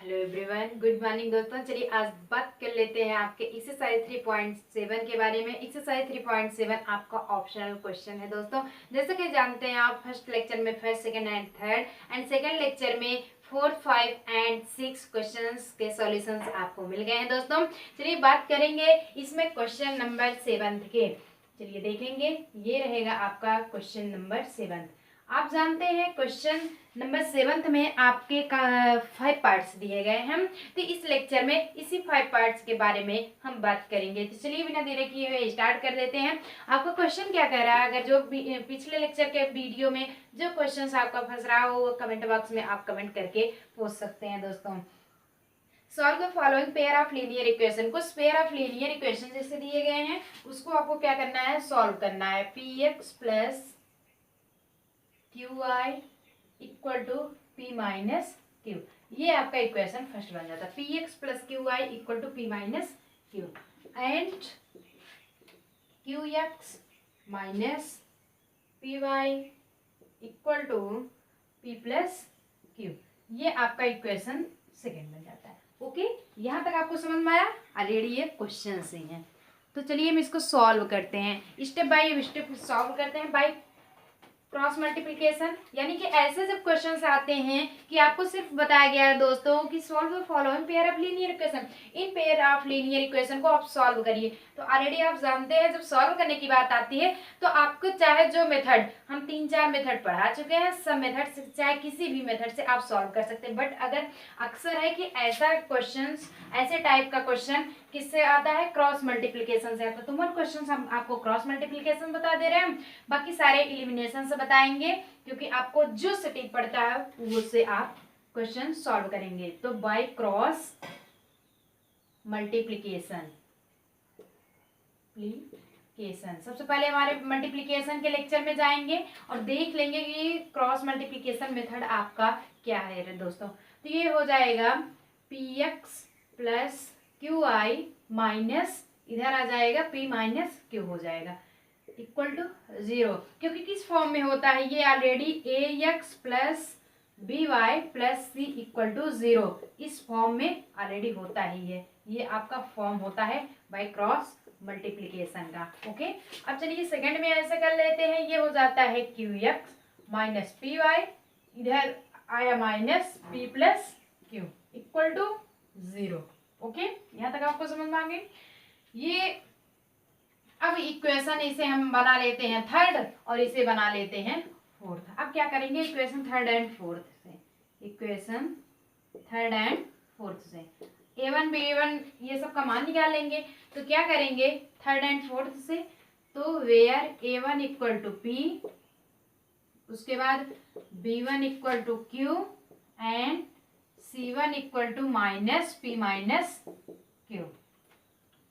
Hello everyone, good morning दोस्तों। चलिए आज बात कर लेते हैं आपके एक्सरसाइज 3.7 के बारे में। एक्सरसाइज 3.7 आपका ऑप्शनल क्वेश्चन है दोस्तों। जैसे कि जानते हैं आप फर्स्ट लेक्चर में first, second and third and second lecture में 4, 5 एंड 6 क्वेश्चंस के सॉल्यूशंस आपको मिल गए हैं दोस्तों। चलिए बात करेंगे इसमें क्वेश्चन नंबर 7 के। चलिए देखेंगे, ये रहेगा आपका क्वेश्चन नंबर 7। आप जानते हैं क्वेश्चन नंबर 7 में आपके 5 पार्ट्स दिए गए हैं। तो इस लेक्चर में इसी 5 पार्ट्स के बारे में हम बात करेंगे। तो चलिए बिना देरी किए हुए स्टार्ट कर देते हैं। आपका क्वेश्चन क्या कह रहा है, अगर जो पिछले लेक्चर के वीडियो में जो क्वेश्चन आपका फंस रहा हो वो कमेंट बॉक्स में आप कमेंट करके पूछ सकते हैं दोस्तों। Solve the following pair of linear equation. कुछ पेयर ऑफ लीनियर इक्वेशन जैसे दिए गए हैं उसको आपको क्या करना है, सॉल्व करना है। P x plus q I equal to p minus q, ये आपका इक्वेशन फर्स्ट बन जाता है। P x plus q I equal to p minus q and q x minus p y equal to p plus q, ये आपका equation second बन जाता है। ओके, यहाँ तक आपको समझ में आया? ऑलरेडी ये क्वेश्चन से हैं। तो चलिए हम इसको सॉल्व करते हैं, स्टेप बाय स्टेप सॉल्व करते हैं बाय क्रॉस मल्टीप्लिकेशन। यानी कि ऐसे जब क्वेश्चंस आते हैं कि आपको सिर्फ बताया गया है दोस्तों कि solve the following pair of linear equation, in pair of linear equation को आप सॉल्व करिए। तो ऑलरेडी आप जानते हैं जब सॉल्व करने की बात आती है तो आपको चाहे जो मेथड, हम 3-4 मेथड पढ़ा चुके हैं, सब मेथड से चाहे किसी भी मेथड से आप सॉल्व कर सकते हैं। बट अगर अक्सर है कि ऐसा क्वेश्चन, ऐसे टाइप का क्वेश्चन किससे आता है, क्रॉस मल्टीप्लिकेशन से आता है। तो वन क्वेश्चन हम आपको क्रॉस मल्टीप्लिकेशन बता दे रहे हैं, बाकी सारे एलिमिनेशन से बताएंगे, क्योंकि आपको जो सटीक पड़ता है वो से आप क्वेश्चन सॉल्व करेंगे। तो बाय क्रॉस मल्टीप्लिकेशन सबसे पहले हमारे मल्टीप्लिकेशन के लेक्चर में जाएंगे और देख लेंगे कि क्रॉस मल्टीप्लिकेशन मेथड आपका क्या है दोस्तों। तो ये हो जाएगा पी एक्स प्लस क्यू आई माइनस, इधर आ जाएगा पी माइनस क्यू हो जाएगा, इक्वल टू 0। क्योंकि किस फॉर्म में होता है ये, already a x plus B y plus c equal to 0, इस फॉर्म में ऑलरेडी होता ही है। ये आपका फॉर्म होता है बाय क्रॉस मल्टीप्लिकेशन का। ओके, अब चलिए सेकंड में ऐसे कर लेते हैं। ये हो जाता है q x minus p y, इधर आया minus p plus q equal to 0। Okay, यहाँ तक आपको समझ में आ गई। ये अब इक्वेशन इसे हम बना लेते हैं थर्ड और इसे बना लेते हैं फोर्थ। अब क्या करेंगे, इक्वेशन थर्ड एंड फोर्थ से, इक्वेशन थर्ड एंड फोर्थ से a1 b1 ये सब का मान निकालेंगे। तो क्या करेंगे थर्ड एंड फोर्थ से, तो where a1 equal to p, उसके बाद b1 equal to q and c1 equal to minus p minus q।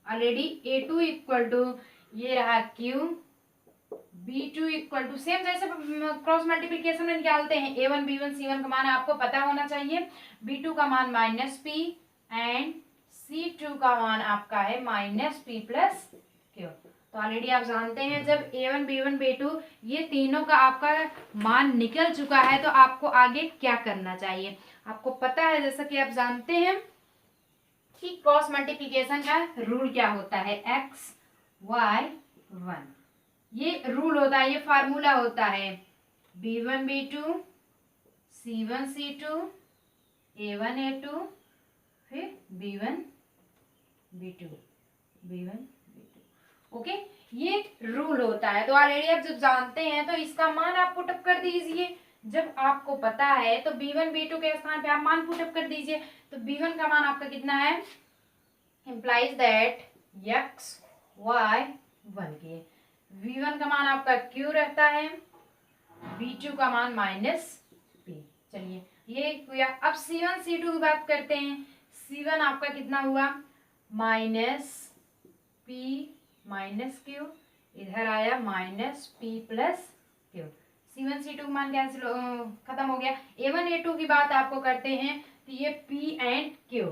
Already a2 equal to ये रहा q, b2 equal to same जैसे क्रॉस मल्टीप्लिकेशन में निकालते हैं, a1 b1 c1 का मान आपको पता होना चाहिए। b2 का मान माइनस p एंड c2 का मान आपका है माइनस p प्लस q। तो ऑलरेडी आप जानते हैं जब a1 b1 b2 ये तीनों का आपका मान निकल चुका है तो आपको आगे क्या करना चाहिए, आपको पता है। जैसा कि आप जानते हैं कि क्रॉस मल्टीप्लिकेशन का रूल क्या होता है, x y 1, ये रूल होता है, ये फार्मूला होता है b1 b2 c1 c2 a1 a2 फिर b1 b2 b1 b2। Okay, ये रूल होता है। तो ऑलरेडी आप जब जानते हैं तो इसका मान आप पुटअप कर दीजिए। जब आपको पता है तो b1 b2 के स्थान पे आप मान पुटअप कर दीजिए। तो b1 का मान आपका कितना है, implies that x y 1 के, v1 का मान आपका q रहता है, v2 का मान माइनस p। चलिए ये हुआ। अब c1 c2 की बात करते हैं। c1 आपका कितना हुआ, माइनस p माइनस q, इधर आया minus p plus q। c1 c2 का मान कैंसिल खत्म हो गया। a1 a2 की बात आपको करते हैं तो ये p एंड q,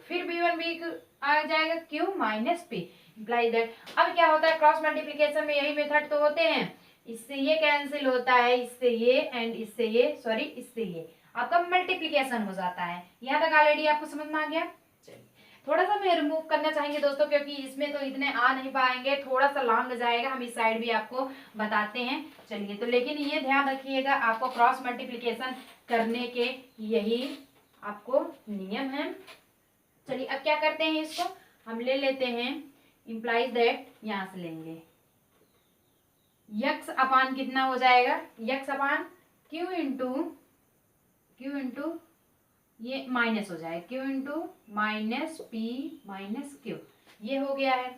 फिर b1 b आ जाएगा q minus p, imply that. अब क्या होता है क्रॉस मल्टीप्लिकेशन में, यही मेथड तो होते हैं, इससे ये कैंसिल होता है, इससे ये एंड इससे ये, सॉरी इससे ये। आपका मल्टीप्लीकेशन हो जाता है। यहाँ तक ऑलरेडी आपको समझ में आ गया। चलिए थोड़ा सा मैं रिमूव करना चाहेंगे दोस्तों, क्योंकि इसमें तो इतने आ नहीं पाएंगे, थोड़ा सा लॉन्ग जाएगा, हम इस साइड भी आपको बताते हैं। चलिए तो लेकिन ये ध्यान रखिएगा, आपको क्रॉस मल्टीप्लीकेशन करने के यही आपको नियम है। चलिए अब क्या करते हैं, इसको हम ले लेते हैं, इम्प्लाइज दैट यहाँ से लेंगे यक्स अपान कितना हो जाएगा, यक्स अपान क्यू इंटू ये माइनस हो जाए Q into minus P minus q, ये हो गया है,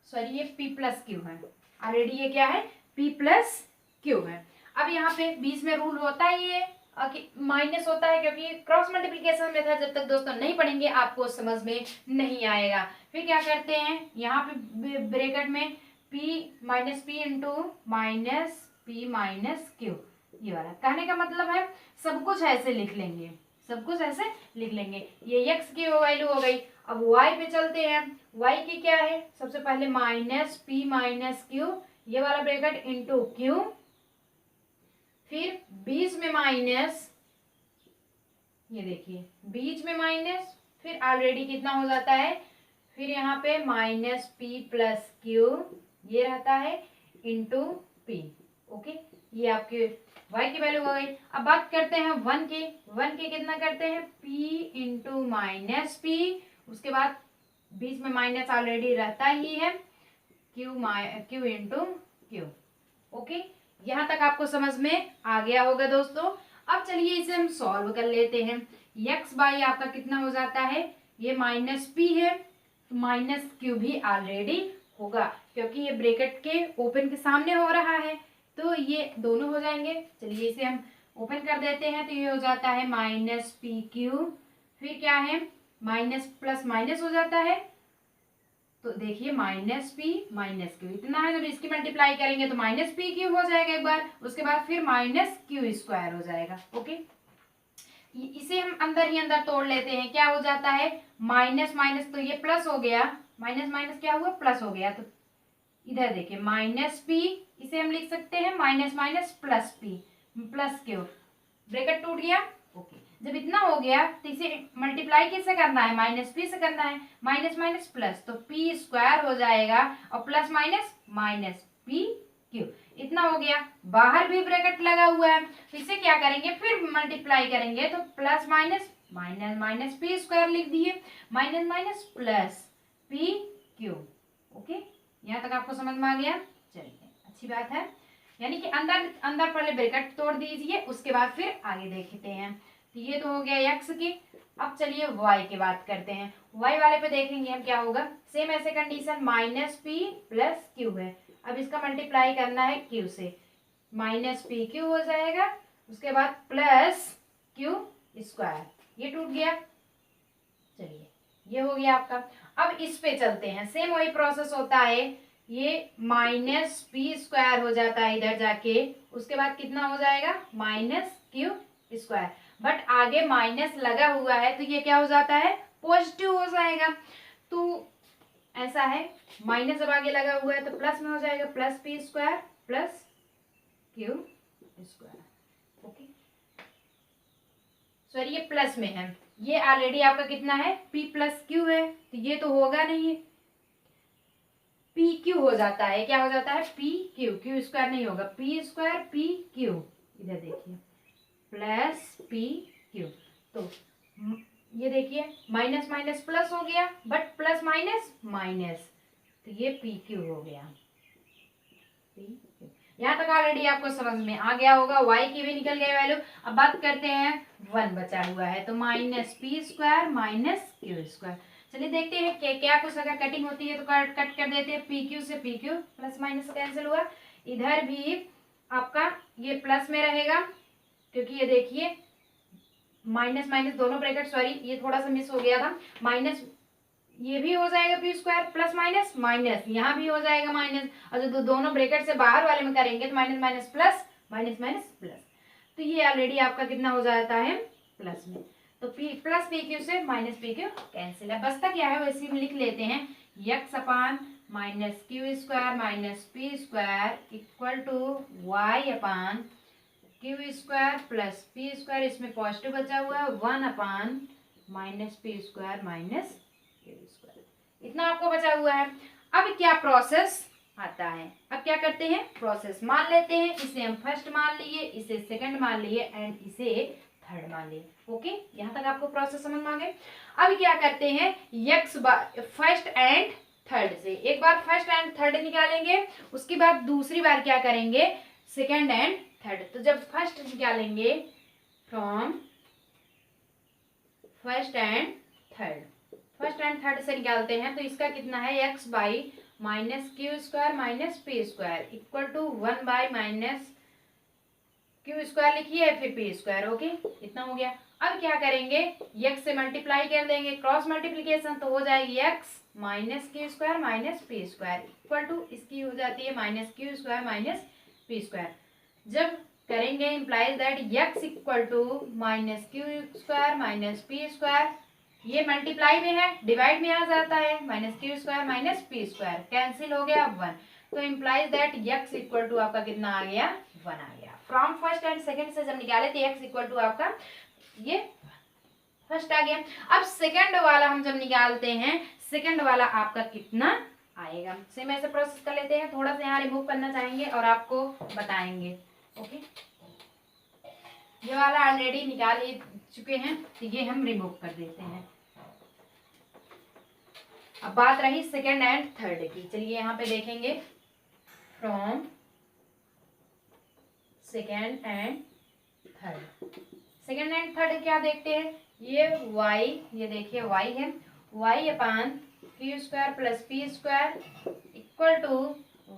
सॉरी ये पी प्लस क्यू है, ऑलरेडी ये क्या है पी प्लस क्यू है। अब यहाँ पे बीच में रूल होता ही है माइनस होता है, क्योंकि क्रॉस मल्टीप्लिकेशन में था, जब तक दोस्तों नहीं पढ़ेंगे आपको समझ में नहीं आएगा। फिर क्या करते हैं, यहाँ पे ब्रैकेट में P minus P into minus P minus q, ये वाला कहने का मतलब है सब कुछ ऐसे लिख लेंगे, सब कुछ ऐसे लिख लेंगे। ये x की वैल्यू हो गई। अब y पे चलते हैं, y की क्या है, सबसे पहले माइनस पी माइनस क्यू, ये वाला ब्रैकेट इंटू क्यू, फिर बीच में माइनस, ये देखिए बीच में माइनस, फिर ऑलरेडी कितना हो जाता है, फिर यहाँ पे माइनस पी प्लस क्यू ये रहता है इंटू पी। ओके, ये आपके y की वैल्यू हो गई। अब बात करते हैं 1 के कितना करते हैं p इंटू माइनस पी, उसके बाद बीच में माइनस ऑलरेडी रहता ही है, q इंटू क्यू। ओके, यहाँ तक आपको समझ में आ गया होगा दोस्तों। अब चलिए इसे हम सॉल्व कर लेते हैं। x बाई आपका कितना हो जाता है, ये माइनस p है, तो माइनस क्यू भी ऑलरेडी होगा, क्योंकि ये ब्रैकेट के ओपन के सामने हो रहा है, तो ये दोनों हो जाएंगे। चलिए इसे हम ओपन कर देते हैं, तो ये हो जाता है माइनस पी क्यू, फिर क्या है माइनस प्लस माइनस हो जाता है, तो देखिए माइनस पी माइनस क्यू इतना है, जब इसकी मल्टीप्लाई करेंगे तो माइनस पी क्यू हो जाएगा एक बार, उसके बाद फिर माइनस क्यू स्क्वायर हो जाएगा। ओके, इसे हम अंदर ही अंदर तोड़ लेते हैं, क्या हो जाता है माइनस माइनस, तो ये प्लस हो गया, माइनस माइनस क्या हुआ प्लस हो गया, तो इधर देखिए माइनस पी, इसे हम लिख सकते हैं minus minus plus P plus Q, bracket टूट गया। ओके, जब इतना हो गया तो इसे मल्टीप्लाई किससे करना है, माइनस पी से करना है, माइनस माइनस प्लस, तो पी स्क्वायर हो जाएगा और plus minus minus p Q, इतना हो गया। बाहर भी ब्रैकेट लगा हुआ है, तो इसे क्या करेंगे फिर मल्टीप्लाई करेंगे, तो plus minus minus minus p square लिख दिए, minus minus plus p Q. Okay, यहाँ तक आपको समझ में आ गया। चलिए अच्छी बात है, यानी कि अंदर अंदर पहले ब्रैकेट तोड़ दीजिए, उसके बाद फिर आगे देखते हैं। तो ये तो हो गया x की। अब चलिए y की बात करते हैं, y वाले पे देखेंगे हम क्या होगा, सेम ऐसे condition minus p plus Q है, अब इसका मल्टीप्लाई करना है q से, माइनस पी क्यू हो जाएगा, उसके बाद प्लस क्यू स्क्वायर, ये टूट गया। चलिए ये हो गया आपका। अब इस पे चलते हैं, सेम वही प्रोसेस होता है, ये माइनस पी स्क्वायर हो जाता है इधर जाके, उसके बाद कितना हो जाएगा माइनस क्यू स्क्वायर, बट आगे माइनस लगा हुआ है तो ये क्या हो जाता है पॉजिटिव हो जाएगा, तो ऐसा है माइनस जब आगे लगा हुआ है तो प्लस में हो जाएगा, plus p square plus Q square. Okay, sorry ये प्लस में है, ये ऑलरेडी आपका कितना है p प्लस क्यू है, तो ये तो होगा नहीं, पी क्यू हो जाता है, क्या हो जाता है पी क्यू, क्यू स्क्वायर नहीं होगा, पी स्क्वायर पी क्यू, इधर देखिए प्लस पी क्यू, तो ये देखिए माइनस माइनस प्लस हो गया, बट प्लस माइनस माइनस, तो ये पी क्यू हो गया, पी क्यू। यहाँ तक ऑलरेडी आपको समझ में आ गया होगा, y की भी निकल गई वैल्यू। अब बात करते हैं 1 बचा हुआ है, तो minus p square minus q square. चलिए देखते हैं क्या कुछ अगर कटिंग होती है तो कट कर देते हैं, पी क्यू से P Q, plus minus cancel हुआ, इधर भी आपका ये प्लस में रहेगा, क्योंकि ये देखिए माइनस माइनस दोनों ब्रैकेट, सॉरी ये थोड़ा सा मिस हो गया था, माइनस ये भी हो जाएगा P square plus minus minus, यहाँ भी हो जाएगा माइनस, और जो दोनों ब्रैकेट से बाहर वाले में करेंगे तो minus minus plus minus minus plus, तो ये ऑलरेडी आपका कितना हो जाता है प्लस में, तो पी प्लस पी क्यू से माइनस पी क्यू कैंसिल है, बचता क्या है वैसे में लिख लेते हैं, x upon minus q square minus p square equal to y upon q square plus p square, इसमें पॉजिटिव बचा हुआ है 1 upon minus p square minus q square, इतना आपको बचा हुआ है। अब क्या प्रोसेस आता है, अब क्या करते हैं, प्रोसेस मान लेते हैं। इसे हम फर्स्ट मान लिए, इसे सेकंड मान लिए एंड इसे थर्ड मान लिए। ओके, यहाँ तक आपको प्रोसेस समझ में आ गए। अब क्या करते हैं, यक्स फर्स्ट एंड थर्ड से एक बार फर्स्ट एंड थर्ड निकालेंगे, उसके बाद दूसरी बार क्या करेंगे, सेकंड एंड थर्ड। तो जब फर्स्ट निकालेंगे फ्रॉम फर्स्ट एंड थर्ड से निकालते हैं, तो इसका कितना है, x by minus q square minus p square equal to 1 by minus q square लिखिए फिर पी स्क्वायर। ओके, इतना हो गया। अब क्या करेंगे, एक्स से मल्टीप्लाई कर देंगे, क्रॉस मल्टीप्लीकेशन, तो हो जाएगी x minus q square minus p square equal to इसकी हो जाती है minus q square minus p square. जब करेंगे implies that x equal to minus q square minus p square, ये मल्टीप्लाई में है, डिवाइड में आ जाता है, minus q square minus p square cancel हो गया 1। तो implies that x equal to आपका कितना आ गया, 1 आ गया। फ्रॉम फर्स्ट एंड सेकंड से जब निकाले थे एक्स इक्वल टू आपका ये फर्स्ट आ गया। अब सेकंड वाला हम जब निकालते हैं, सेकंड वाला आपका कितना आएगा, सेम ऐसे प्रोसेस कर लेते हैं। थोड़ा सा यहाँ रिमूव करना चाहेंगे और आपको बताएंगे। ओके, ये वाला ऑलरेडी निकाल ही चुके हैं, तो ये हम रिमूव कर देते हैं। अब बात रही सेकंड एंड थर्ड की, चलिए यहाँ पे देखेंगे फ्रॉम सेकंड एंड थर्ड क्या देखते हैं, ये y, ये देखिए y है, y upon q square plus p square equal to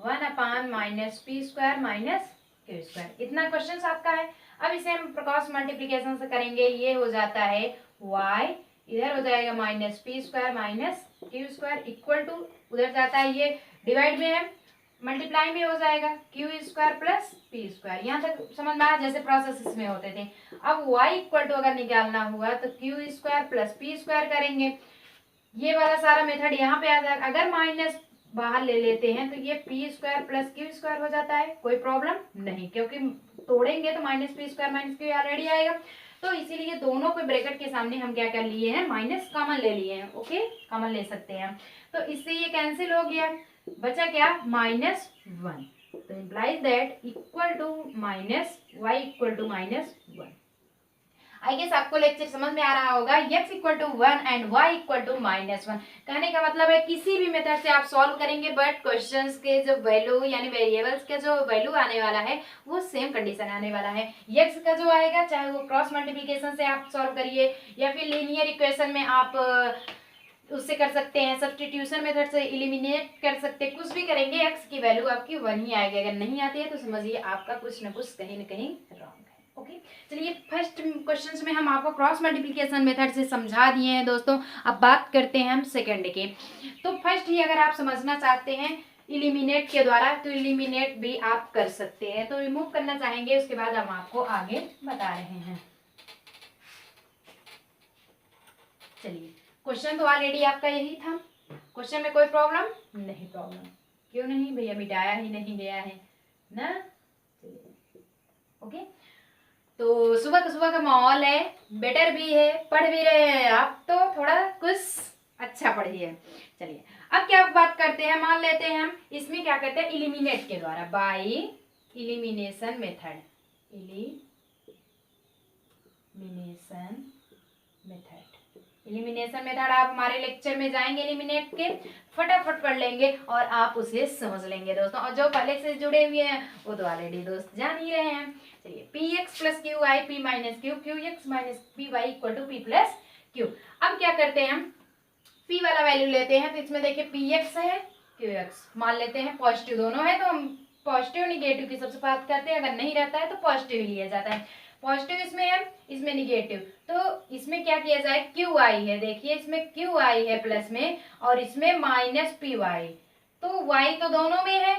1 upon minus p square minus q square. इतना क्वेश्चन आपका है। अब इसे हम क्रॉस मल्टीप्लीकेशन से करेंगे, ये हो जाता है y, इधर हो जाएगा minus p square minus q square equal to, उधर जाता है ये डिवाइड में है, मल्टीप्लाई में हो जाएगा Q square plus p square. यहाँ तक समझ में आया जैसे प्रोसेस इसमें होते थे। अब y इक्वल टू अगर निकालना हुआ तो Q square plus p square करेंगे, ये वाला सारा मेथड यहाँ पे आ जाएगा। अगर माइनस बाहर ले लेते हैं तो ये P square plus Q square हो जाता है, कोई प्रॉब्लम नहीं, क्योंकि तोड़ेंगे तो minus p square minus Q already आएगा। तो इसीलिए दोनों को ब्रैकेट के सामने हम क्या कर लिए हैं, माइनस कॉमन ले लिए हैं। ओके, कॉमन ले सकते हैं, तो इससे ये कैंसिल हो गया, बचा क्या, -1। तो implies that equal to minus y equal to -1। I guess आपको लेक्चर समझ में आ रहा होगा। x equal to 1 and y equal to -1 कहने का मतलब है किसी भी मेथड से आप सॉल्व करेंगे, बट क्वेश्चंस के जो वैल्यू यानी वेरिएबल्स के जो वैल्यू आने वाला है वो सेम कंडीशन आने वाला है। x का जो आएगा, चाहे वो क्रॉस मल्टीप्लीकेशन से आप सॉल्व करिए या फिर लीनियर इक्वेशन में आप उससे कर सकते हैं, सब्स्टिट्यूशन मेथड से इलिमिनेट कर सकते हैं, कुछ भी करेंगे x की वैल्यू आपकी 1 ही आएगी। अगर नहीं आती है तो समझिए आपका कुछ न कुछ कहीं न कहीं रॉन्ग है। ओके, चलिए फर्स्ट क्वेश्चंस में हम आपको क्रॉस मल्टीप्लिकेशन मेथड से समझा दिए हैं दोस्तों। अब बात करते हैं हम सेकंड के। तो फर्स्ट ही अगर आप समझना चाहते हैं इलिमिनेट के द्वारा, तो इलिमिनेट भी आप कर सकते हैं। तो रिमूव करना चाहेंगे, उसके बाद हम आपको आगे बता रहे हैं। चलिए, क्वेश्चन तो ऑलरेडी आपका यही था, क्वेश्चन में कोई प्रॉब्लम नहीं, प्रॉब्लम क्यों नहीं भैया, मिटाया ही नहीं गया है ना। ओके, तो सुबह का माहौल है, बेटर भी है, पढ़ भी रहे हैं आप, तो थोड़ा कुछ अच्छा पढ़िए। चलिए अब क्या बात करते हैं, मान लेते हैं हम इसमें क्या करते हैं, इलिमिनेट के द्वारा, by elimination method, elimination method आप हमारे लेक्चर में जाएंगे, एलिमिनेट के फटाफट पढ़ लेंगे और आप उसे समझ लेंगे दोस्तों। और जो पहले से जुड़े हुए हैं वो तो ऑलरेडी दोस्त जान ही रहे हैं। चलिए, p x plus q y p minus q q x minus p y equal to p plus q. अब क्या करते हैं, हम पी वाला वैल्यू लेते हैं, तो इसमें देखिए पी एक्स है क्यू एक्स मान लेते हैं, पॉजिटिव दोनों है तो हम पॉजिटिव निगेटिव की सबसे बात करते हैं। अगर नहीं रहता है तो पॉजिटिव लिया जाता है, पॉजिटिव इसमें है इसमें निगेटिव, तो इसमें क्या किया जाए, क्यू आई है, देखिए इसमें क्यू आई है प्लस में और इसमें माइनस पी वाई, तो वाई तो दोनों में है,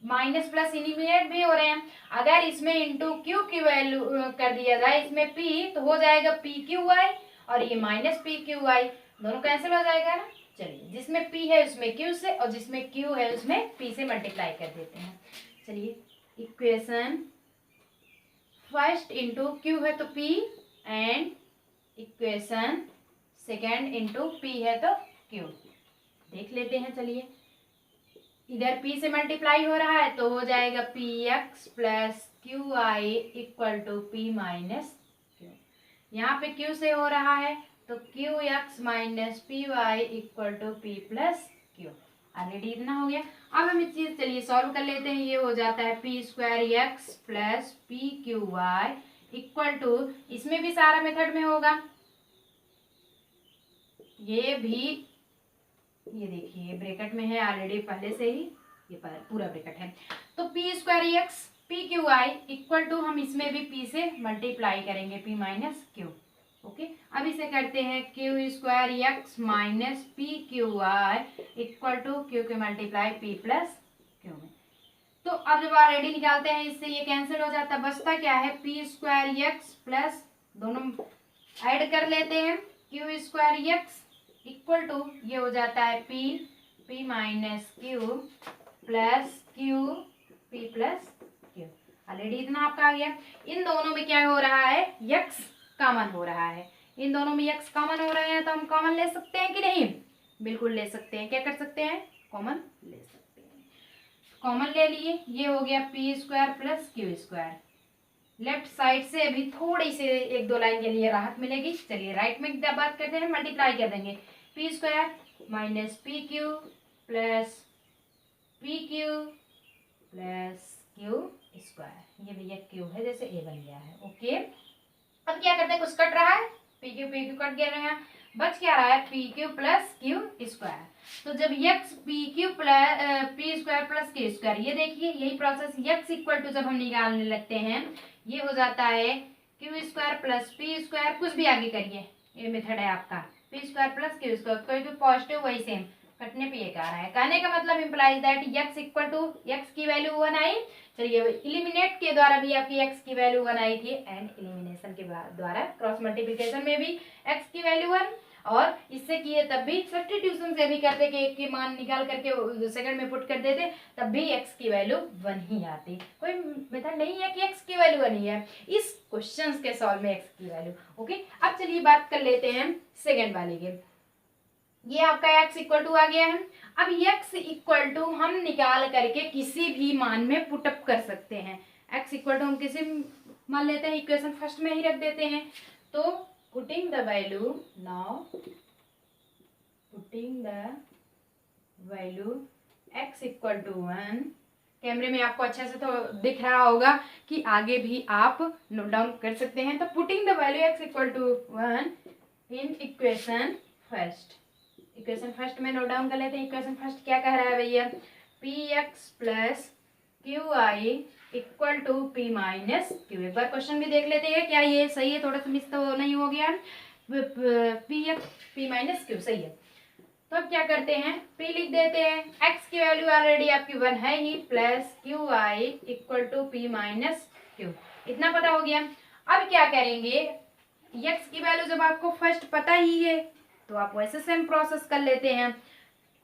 माइनस प्लस इलिमिनेट भी हो रहे हैं। अगर इसमें इंटू क्यू की वैल्यू कर दिया जाए, इसमें पी तो हो जाएगा पी क्यू वाई और ये माइनस पी क्यू वाई, दोनों कैंसिल हो जाएगा ना। चलिए, जिसमें पी है उसमें क्यू से और जिसमें क्यू है उसमें पी से मल्टीप्लाई कर देते हैं। चलिए, इक्वेशन फर्स्ट इंटू क्यू है तो P and equation second into P है तो क्यू। देख लेते हैं, चलिए इधर p से मल्टीप्लाई हो रहा है तो हो जाएगा p x plus q I equal to p minus q. यहाँ पे q से हो रहा है तो q x minus p y equal to p plus q. Already इतना हो गया। अब हम इस चीज चलिए सॉल्व कर लेते हैं। ये हो जाता है p square x plus p q y equal to, इसमें भी सारा मेथड में होगा, ये भी, ये देखिए ब्रैकेट में है ऑलरेडी पहले से ही, ये पूरा ब्रैकेट है। तो p square x p q I equal to, हम इसमें भी p से मल्टीप्लाई करेंगे p माइनस क्यू। ओके, अब इसे करते हैं q square x minus p q I equal to q के मल्टीप्लाई p प्लस क्यू में। तो अब जब ऑलरेडी निकालते हैं इससे ये कैंसिल हो जाता है, बचता क्या है पी स्क्वायर एक्स प्लस, दोनों ऐड कर लेते हैं, q square x equal to ये हो जाता है p minus q plus q p plus q. Already इतना आपका आ गया। इन दोनों में क्या हो रहा है, x कॉमन हो रहा है। इन दोनों में x कॉमन हो रहे हैं तो हम कॉमन ले सकते हैं कि नहीं, बिल्कुल ले सकते हैं। क्या कर सकते हैं, कॉमन ले सकते हैं। कॉमन ले लिए, ये हो गया P square plus Q square. Left side से अभी थोड़ी सी एक दो लाइन के लिए राहत मिलेगी। चलिए राइट में बात करते हैं, मल्टीप्लाई कर देंगे P square minus p Q plus p Q plus Q square. ये भैया क्यू है, जैसे ए बन गया है। ओके, अब क्या करते हैं, कुछ कट रहा है, पी क्यू कट गया है, बच क्या रहा है P Q plus Q square. तो जब x P Q plus p square plus Q square, ये देखिए यही प्रोसेस x इक्वल टू जब हम निकालने लगते हैं ये हो जाता है Q square plus p square, कुछ भी आगे करिए, ये मेथड है आपका P square plus Q square, कोई भी पॉजिटिव वही सेम, कटने पे ये कह रहा है। कहने का मतलब implies that x equal to, x की वैल्यू 1 आई, चलिए इलिमिनेट के द्वारा भी आपकी x की वैल्यू 1 आई थी एंड इलिमिनेशन के द्वारा क्रॉस मल्टीप्लिकेशन में भी x की वैल्यू 1, और इससे किए तब भी सब्स्टिट्यूशन से भी करते कि एक के मान निकाल करके सेकंड में पुट कर देते तब भी x की वैल्यू 1 ही आती। कोई मेथड नहीं है कि x की वैल्यू 1 ही है इस क्वेश्चंस के सॉल्व में x की वैल्यू। ओके, अब चलिए बात कर लेते हैं सेकंड वाले के। ये आपका x इक्वल टू आ गया है। अब x इक्वल टू हम निकाल करके किसी भी मान में पुटअप कर सकते हैं। x इक्वल टू हम किसी मान लेते हैं, इक्वेशन फर्स्ट में ही रख देते हैं। तो putting the value, now putting the value x equal to 1, कैमरे में आपको अच्छे से तो दिख रहा होगा कि आगे भी आप नोट डाउन कर सकते हैं। तो putting the value x equal to 1 in equation first, equation first में नोट डाउन कर लेते हैं। इक्वेशन फर्स्ट क्या कह रहा है भैया, p x plus q I equal to p minus q. एक बार क्वेश्चन भी देख लेते हैं क्या ये सही है, थोड़ा सा मिस तो नहीं हो गया, P x P minus Q सही है। तो अब क्या करते हैं, p लिख देते हैं, x की वैल्यू ऑलरेडी आपकी 1 है ही, plus q I equal to p minus q, इतना पता हो गया। अब क्या करेंगे, x की वैल्यू जब आपको फर्स्ट पता ही है तो आप वैसे सेम प्रोसेस कर लेते हैं।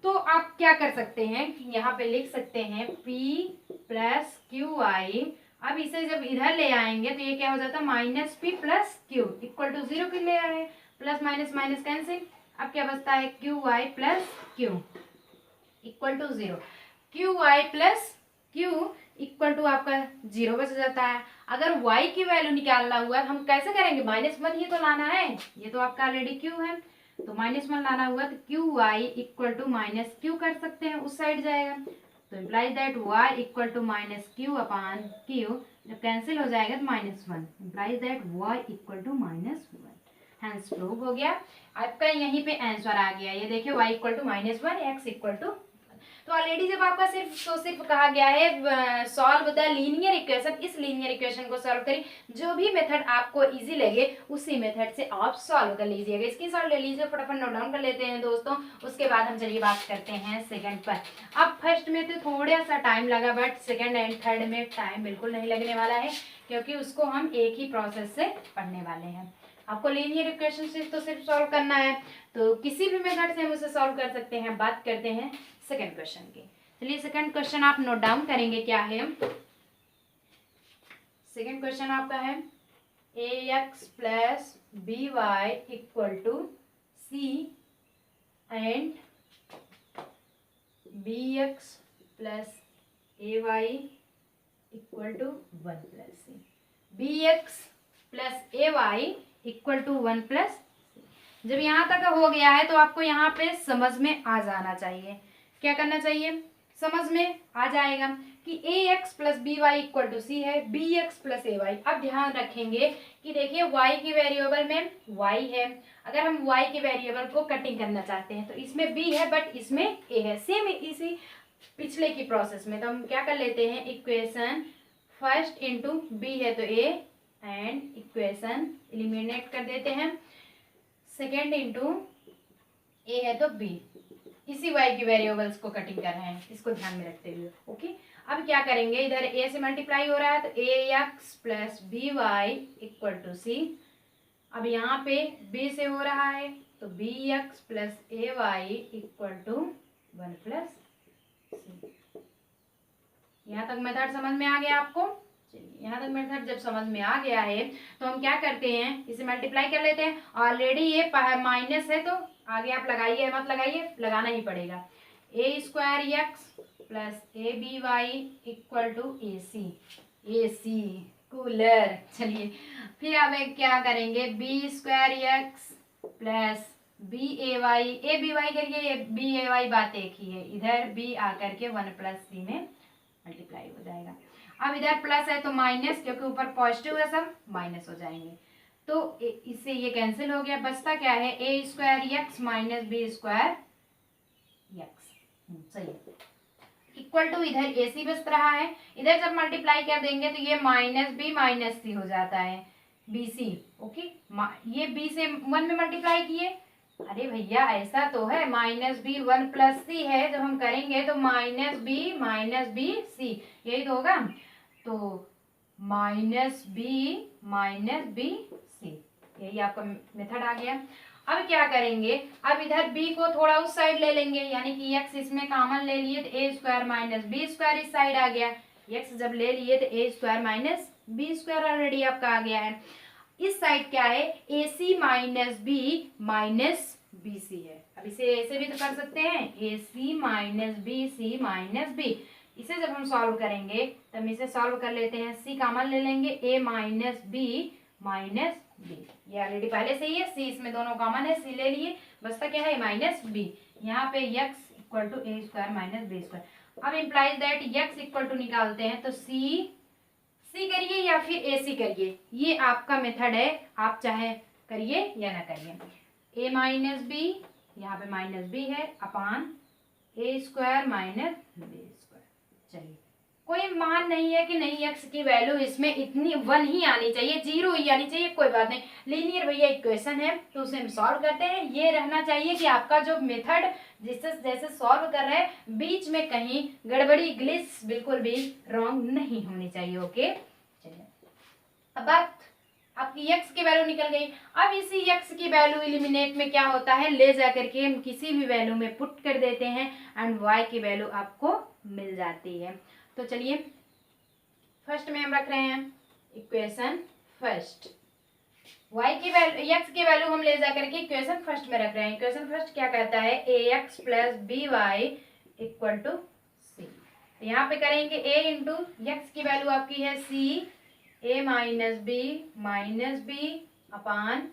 तो आप क्या कर सकते हैं, यहाँ पे लिख सकते हैं p प्लस क्यू आई। अब इसे जब इधर ले आएंगे तो ये क्या हो जाता है, minus p plus q equal to 0 के ले आए, प्लस माइनस माइनस कैंसिल, अब क्या बचता है q y plus q equal to 0, q y plus q equal to आपका 0 बच जाता है। अगर y की वैल्यू निकालना हुआ हम कैसे करेंगे, -1 ही तो लाना है, ये तो आपका ऑलरेडी q है तो -1 लाना हुआ तो q I equal to minus q कर सकते हैं, उस साइड जाएगा तो implies that y equal to minus q upon q, जब कैंसिल हो जाएगा तो -1, implies that y equal to -1। Hence prove हो गया, आपका यहीं पे आंसर आ गया। ये देखिए y equal to -1, x equal to, तो ऑलरेडी जब आपका सिर्फ कहा गया है सॉल्व द लीनियर इक्वेशन, इस लीनियर इक्वेशन को सॉल्व करिए, जो भी मेथड आपको इजी लगे उसी मेथड से आप सॉल्व कर लीजिएगा। इसकी सॉल्व ले लीजिए, फटाफट नोट डाउन कर लेते हैं दोस्तों। उसके बाद हम चलिए बात करते हैं सेकंड पर। अब फर्स्ट में तो थोड़ा सा टाइम लगा, बट सेकंड एंड थर्ड में टाइम बिल्कुल नहीं लगने वाला है, क्योंकि उसको हम एक ही प्रोसेस से पढ़ने वाले हैं। आपको लीनियर इक्वेशन से तो सिर्फ सॉल्व करना है, तो किसी भी मेथड से हम उसे सॉल्व कर सकते हैं। बात करते हैं सेकंड क्वेश्चन की। चलिए सेकंड क्वेश्चन आप नोट डाउन करेंगे क्या है। सेकेंड क्वेश्चन आपका है a x plus B Y equal to c and b x plus a Y equal to 1 plus c. B x plus a Y equal to 1 plus. जब यहाँ तक हो गया है तो आपको यहाँ पे समझ में आ जाना चाहिए। क्या करना चाहिए? समझ में आ जाएगा कि a x plus B Y equal to c है, B x plus a y. अब ध्यान रखेंगे कि देखिए वाई की वेरिएबल में वाई है, अगर हम वाई के वेरिएबल को कटिंग करना चाहते हैं तो इसमें बी है बट इसमें ए है। सेम इसी पिछले की प्रोसेस में तो हम क्या कर लेते हैं, इक्वेशन फर्स्ट इंटू बी है तो ए एंड इक्वेशन एलिमिनेट कर देते हैं, सेकेंड इंटू ए है तो बी। इसी वाई की वेरिएबल्स को कटिंग कर रहे हैं, इसको ध्यान में रखते हुए। ओके, अब क्या करेंगे, इधर ए से मल्टीप्लाई हो रहा है तो ए x plus B Y equal to c. अब यहाँ पे बी से हो रहा है तो b x plus a Y equal to 1 plus c. यहाँ तक मेथड समझ में आ गया आपको? चलिए, यहाँ तक मेथड जब समझ में आ गया है तो हम क्या करते हैं, इसे मल्टीप्लाई कर लेते हैं। ऑलरेडी ये माइनस है तो आगे आप लगाइए मत लगाइए, लगाना ही पड़ेगा। A square x plus A B Y equal to a c cooler. चलिए फिर अब क्या करेंगे, b square x plus B a B y करिए, बी ए वाई बात एक ही है, इधर बी आकर के 1 प्लस सी में मल्टीप्लाई हो जाएगा। अब इधर प्लस है तो माइनस, क्योंकि ऊपर पॉजिटिव है सब माइनस हो जाएंगे तो इससे ये कैंसिल हो गया। बचता क्या है, a square x minus B square x. सही है, इक्वल टू इधर ए सी बच रहा है, इधर जब मल्टीप्लाई कर देंगे तो ये माइनस बी माइनस सी हो जाता है, बी सी। ओके, ये बी से 1 में मल्टीप्लाई किए, अरे भैया ऐसा तो है माइनस बी 1 प्लस सी है, जब हम करेंगे तो माइनस बी सी, यही तो होगा। तो माइनस बी सी, यही आपका मेथड आ गया। अब क्या करेंगे, अब इधर b को थोड़ा उस साइड ले लेंगे, यानी कि x इसमें कॉमन ले लिए तो ए स्क्वायर माइनस बी स्क्वायर इस साइड आ गया। x जब ले लिए तो ए square minus B square already आपका आ गया है। इस साइड क्या है, ए सी माइनस बी सी है। अब इसे ऐसे भी तो कर सकते हैं, ए सी माइनस बी। इसे जब हम सॉल्व करेंगे तब हम इसे सॉल्व कर लेते हैं, सी कॉमन ले लेंगे, ए माइनस बी, ये ऑलरेडी पहले से ही है, सी इसमें दोनों कॉमन है, सी ले लिए, बचता क्या है माइनस बी। यहाँ पे x equal to A square minus B square. अब implies that x equal to निकालते हैं तो सी करिए या फिर ए सी करिए, ये आपका मेथड है, आप चाहे करिए या ना करिए। ए माइनस बी, यहाँ पे माइनस बी है, अपान a square minus B square. चलिए, कोई मान नहीं है कि नहीं एक्स की वैल्यू इसमें इतनी 1 ही आनी चाहिए, 0 ही आनी चाहिए, कोई बात नहीं। लीनियर भैया इक्वेशन है तो उसे हम सॉल्व करते हैं। ये रहना चाहिए कि आपका जो मेथड जिससे जैसे सॉल्व कर रहे हैं बीच में कहीं गड़बड़ी ग्लिच बिल्कुल भी रॉन्ग नहीं होनी चाहिए। ओके, चलिए अब बात आपकी x की वैल्यू निकल गई। अब इसी x की वैल्यू एलिमिनेट में क्या होता है, ले जाकर के हम किसी भी वैल्यू में पुट कर देते हैं एंड y की वैल्यू आपको मिल जाती है। तो चलिए फर्स्ट में हम रख रहे हैं इक्वेशन फर्स्ट, y की वैल्यू x की वैल्यू हम ले जाकर के इक्वेशन फर्स्ट में रख रहे हैं। इक्वेशन फर्स्ट क्या कहता है, ax plus B Y equal to c. यहाँ पे करेंगे a इंटू एक्स की वैल्यू आपकी है c, a minus b upon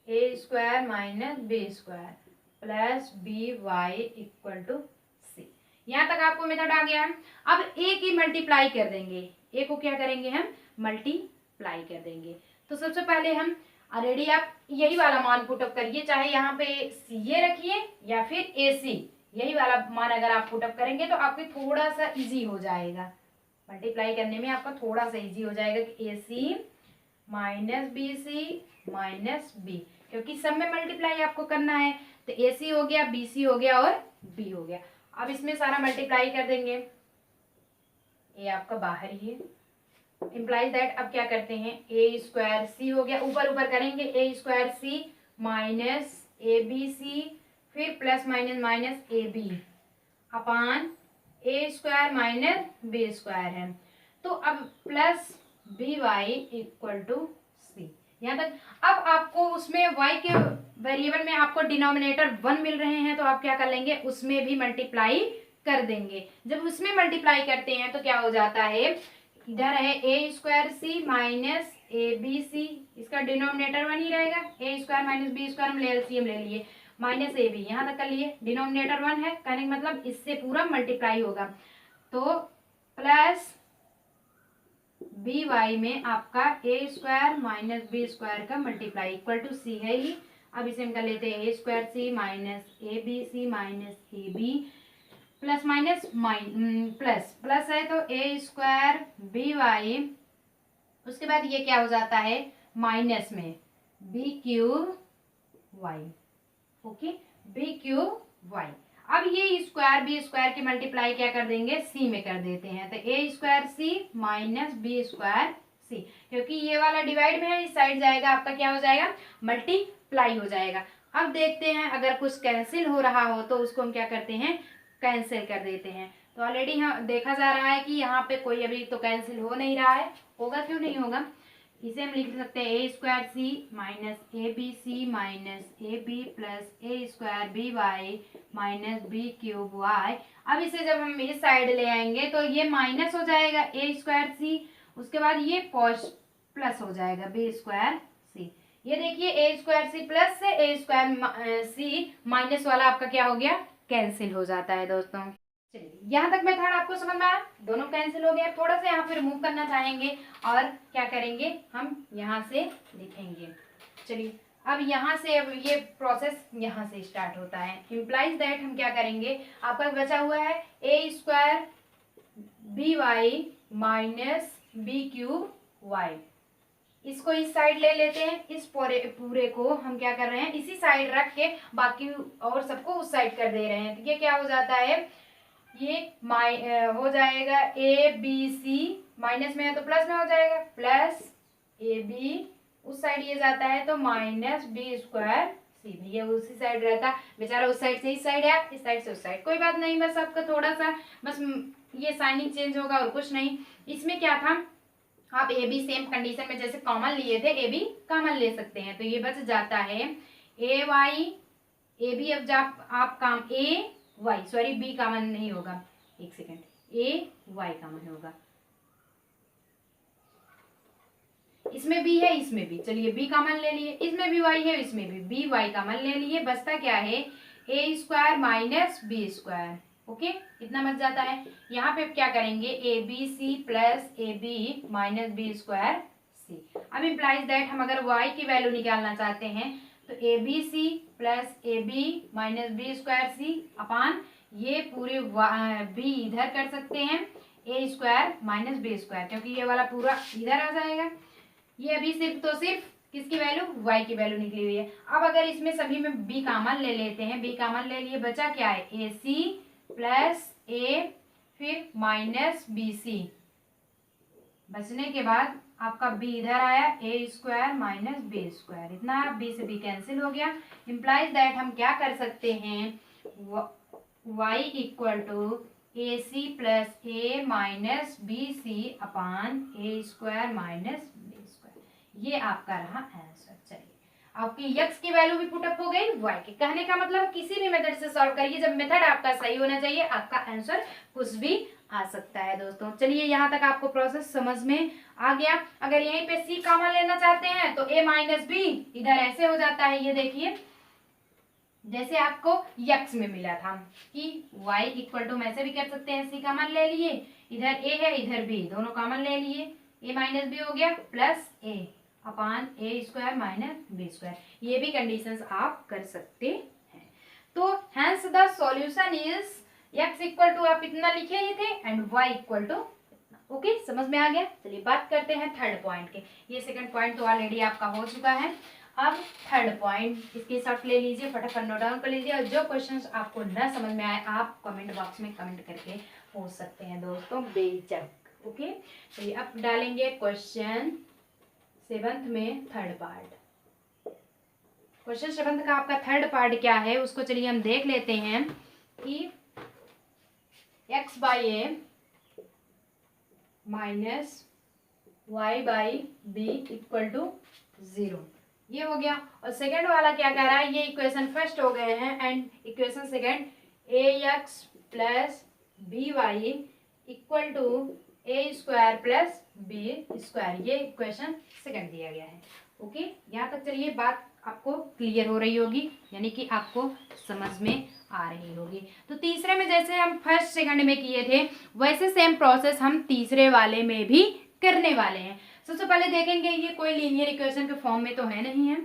a square minus B square plus B Y equal to c. यहाँ तक आपको मेथड आ गया है। अब a की मल्टीप्लाई कर देंगे, a को क्या करेंगे हम मल्टीप्लाई कर देंगे। तो सबसे पहले हम ऑलरेडी आप यही वाला मान पुटअप करिए, चाहे यहाँ पे ये रखिए या फिर ac, यही वाला मान अगर आप पुटअप करेंगे तो आपके थोड़ा सा इजी हो जाएगा, मल्टीप्लाई करने में आपका थोड़ा सा इजी हो जाएगा कि AC minus BC minus B, क्योंकि सब में मल्टीप्लाई आपको करना है तो AC हो गया, BC हो गया और B हो गया। अब इसमें सारा मल्टीप्लाई कर देंगे, ये आपका बाहर ही है, इम्प्लाइज दैट अब क्या करते हैं ए स्क्वायर सी हो गया, ऊपर ऊपर करेंगे ए स्क्वायर सी माइनस ABC फिर plus minus minus AB upon a square minus B square है। तो अब plus B Y equal to c. यहाँ तक। अब आपको उसमें y के वेरिएबल में आपको डिनोमिनेटर 1 मिल रहे हैं, तो आप क्या कर लेंगे, उसमें भी मल्टीप्लाई कर देंगे। जब उसमें मल्टीप्लाई करते हैं तो क्या हो जाता है, इधर है a square c minus A B c, इसका डिनोमिनेटर 1 ही रहेगा। A square minus B square हम एलसीएम ले लिए, माइनस ए बी यहाँ तक कर लिए, डिनोमिनेटर 1 है, कहने का मतलब इससे पूरा मल्टीप्लाई होगा। तो प्लस बी वाई में आपका a square minus B square का मल्टीप्लाई इक्वल टू सी है ही। अब इसे हम कर लेते हैं ए square c minus A B c minus A b plus minus plus plus है तो ए स्क्वायर बी वाई, उसके बाद ये क्या हो जाता है माइनस में b cube y. Okay, b cube y. अब ये स्क्वायर बी स्क्वायर की मल्टीप्लाई क्या कर देंगे, सी में कर देते हैं, तो ए square c minus B square c, क्योंकि ये वाला डिवाइड में है, इस साइड जाएगा आपका क्या हो जाएगा, मल्टीप्लाई हो जाएगा। अब देखते हैं अगर कुछ कैंसिल हो रहा हो तो उसको हम क्या करते हैं, कैंसिल कर देते हैं। तो ऑलरेडी यहाँ देखा जा रहा है कि यहाँ पे कोई अभी तो कैंसिल हो नहीं रहा है, होगा क्यों नहीं होगा। इसे हम लिख सकते हैं ए square c minus A B c minus A b plus a square b y minus b cube y. अब इसे जब हम इस साइड ले आएंगे तो ये माइनस हो जाएगा ए स्क्वायर सी, उसके बाद ये प्लस हो जाएगा बी स्क्वायर सी। ये देखिए ए स्क्वायर सी प्लस से ए स्क्वायर सी माइनस वाला आपका क्या हो गया, कैंसिल हो जाता है दोस्तों। चलिए यहाँ तक मेथड आपको समझ में आया, दोनों कैंसिल हो गया। थोड़ा सा यहाँ पे रिमूव करना चाहेंगे और क्या करेंगे, हम यहाँ से लिखेंगे। चलिए अब यहाँ से अब ये प्रोसेस यहाँ से स्टार्ट होता है। इम्प्लाइज दैट हम क्या करेंगे, आपका बचा हुआ है a square b y minus b cube y, इसको इस साइड ले लेते हैं, इस पूरे को हम क्या कर रहे हैं इसी साइड रख के बाकी और सबको उस साइड कर दे रहे हैं। तो ये क्या हो जाता है, ये हो जाएगा ए बी सी, माइनस में है तो प्लस में हो जाएगा, प्लस ए बी, उस साइड ये जाता है तो माइनस बी स्क्वायर सी, भैया उसी साइड रहता, बेचारा उस साइड से इस साइड है, इस साइड से उस साइड, कोई बात नहीं, बस आपका थोड़ा सा बस ये साइनिंग चेंज होगा और कुछ नहीं। इसमें क्या था, आप ए बी सेम कंडीशन में जैसे कॉमन लिए थे, ए बी कॉमन ले सकते हैं, तो ये बच जाता है ए वाई, ए बी अब जब आप काम ए वाई, सॉरी बी कॉमन नहीं होगा, एक सेकेंड, ए वाई कॉमन होगा, इसमें बी है इसमें भी, चलिए बी कॉमन ले लिए, इसमें भी वाई है इसमें भी बी वाई कॉमन ले लिए, बचता क्या है a square minus B square. Okay, इतना बच जाता है। यहाँ पे क्या करेंगे a B C plus A B minus B square c. अब इम्प्लाइज दैट हम अगर y की वैल्यू निकालना चाहते हैं तो A B C plus A B minus B square C upon ये पूरे बी इधर कर सकते हैं ए स्क्वायर माइनस बी स्क्वायर, क्योंकि ये वाला पूरा इधर आ जाएगा। ये अभी सिर्फ तो सिर्फ किसकी वैल्यू, y की वैल्यू निकली हुई है। अब अगर इसमें सभी में b कॉमन ले लेते हैं, b कॉमन ले लिए, बचा क्या है ए सी प्लस ए फिर माइनस बी सी, बचने के बाद आपका b इधर आया ए स्क्वायर माइनस बी स्क्वायर, इतना b से b कैंसिल हो गया। इम्प्लाइज दैट हम क्या कर सकते हैं, y equal to a c plus a minus b c upon a square minus B square, ये आपका रहा आंसर। चलिए आपकी x की वैल्यू भी पुटअप हो गई y की, कहने का मतलब किसी भी मेथड से सॉल्व करिए, जब मेथड आपका सही होना चाहिए आपका आंसर कुछ भी आ सकता है दोस्तों। चलिए यहाँ तक आपको प्रोसेस समझ में आ गया। अगर यहीं पे c कॉमन लेना चाहते हैं तो a माइनस बी इधर ऐसे हो जाता है, ये देखिए जैसे आपको x में मिला था कि y इक्वल टू, ऐसे भी कर सकते हैं, c कॉमन ले लिए, इधर a है इधर b, दोनों कॉमन ले लिए, a माइनस बी हो गया plus a upon a square minus B square, ये भी कंडीशंस आप कर सकते हैं। तो hence the solution is x equal to आप इतना लिखे ही थे and y equal to, okay समझ में आ गया। चलिए बात करते हैं थर्ड पॉइंट के, ये सेकंड पॉइंट तो ऑलरेडी आपका हो चुका है। अब थर्ड पॉइंट, इसकी शॉर्ट ले लीजिए, फटाफट नोट डाउन कर लीजिए, और जो क्वेश्चंस आपको न समझ में आए आप कमेंट बॉक्स में कमेंट करके पूछ सकते हैं दोस्तों बेझिझक। ओके, चलिए अब डालेंगे क्वेश्चन 7th में थर्ड पार्ट। क्वेश्चन 7th का आपका थर्ड पार्ट क्या है उसको चलिए हम देख लेते हैं कि x by a minus y by b equal to 0। ये हो गया। और सेकंड वाला क्या कह रहा है, ये इक्वेशन फर्स्ट हो गए हैं and equation second ax plus B Y equal to A square plus B square, ये इक्वेशन सेकंड दिया गया है। ओके, यहाँ तक चलिए बात आपको क्लियर हो रही होगी, यानी कि आपको समझ में आ रही होगी। तो तीसरे में जैसे हम फर्स्ट सेकंड में किए थे वैसे सेम प्रोसेस हम तीसरे वाले में भी करने वाले हैं। सबसे पहले देखेंगे ये कोई लीनियर इक्वेशन के फॉर्म में तो है नहीं है,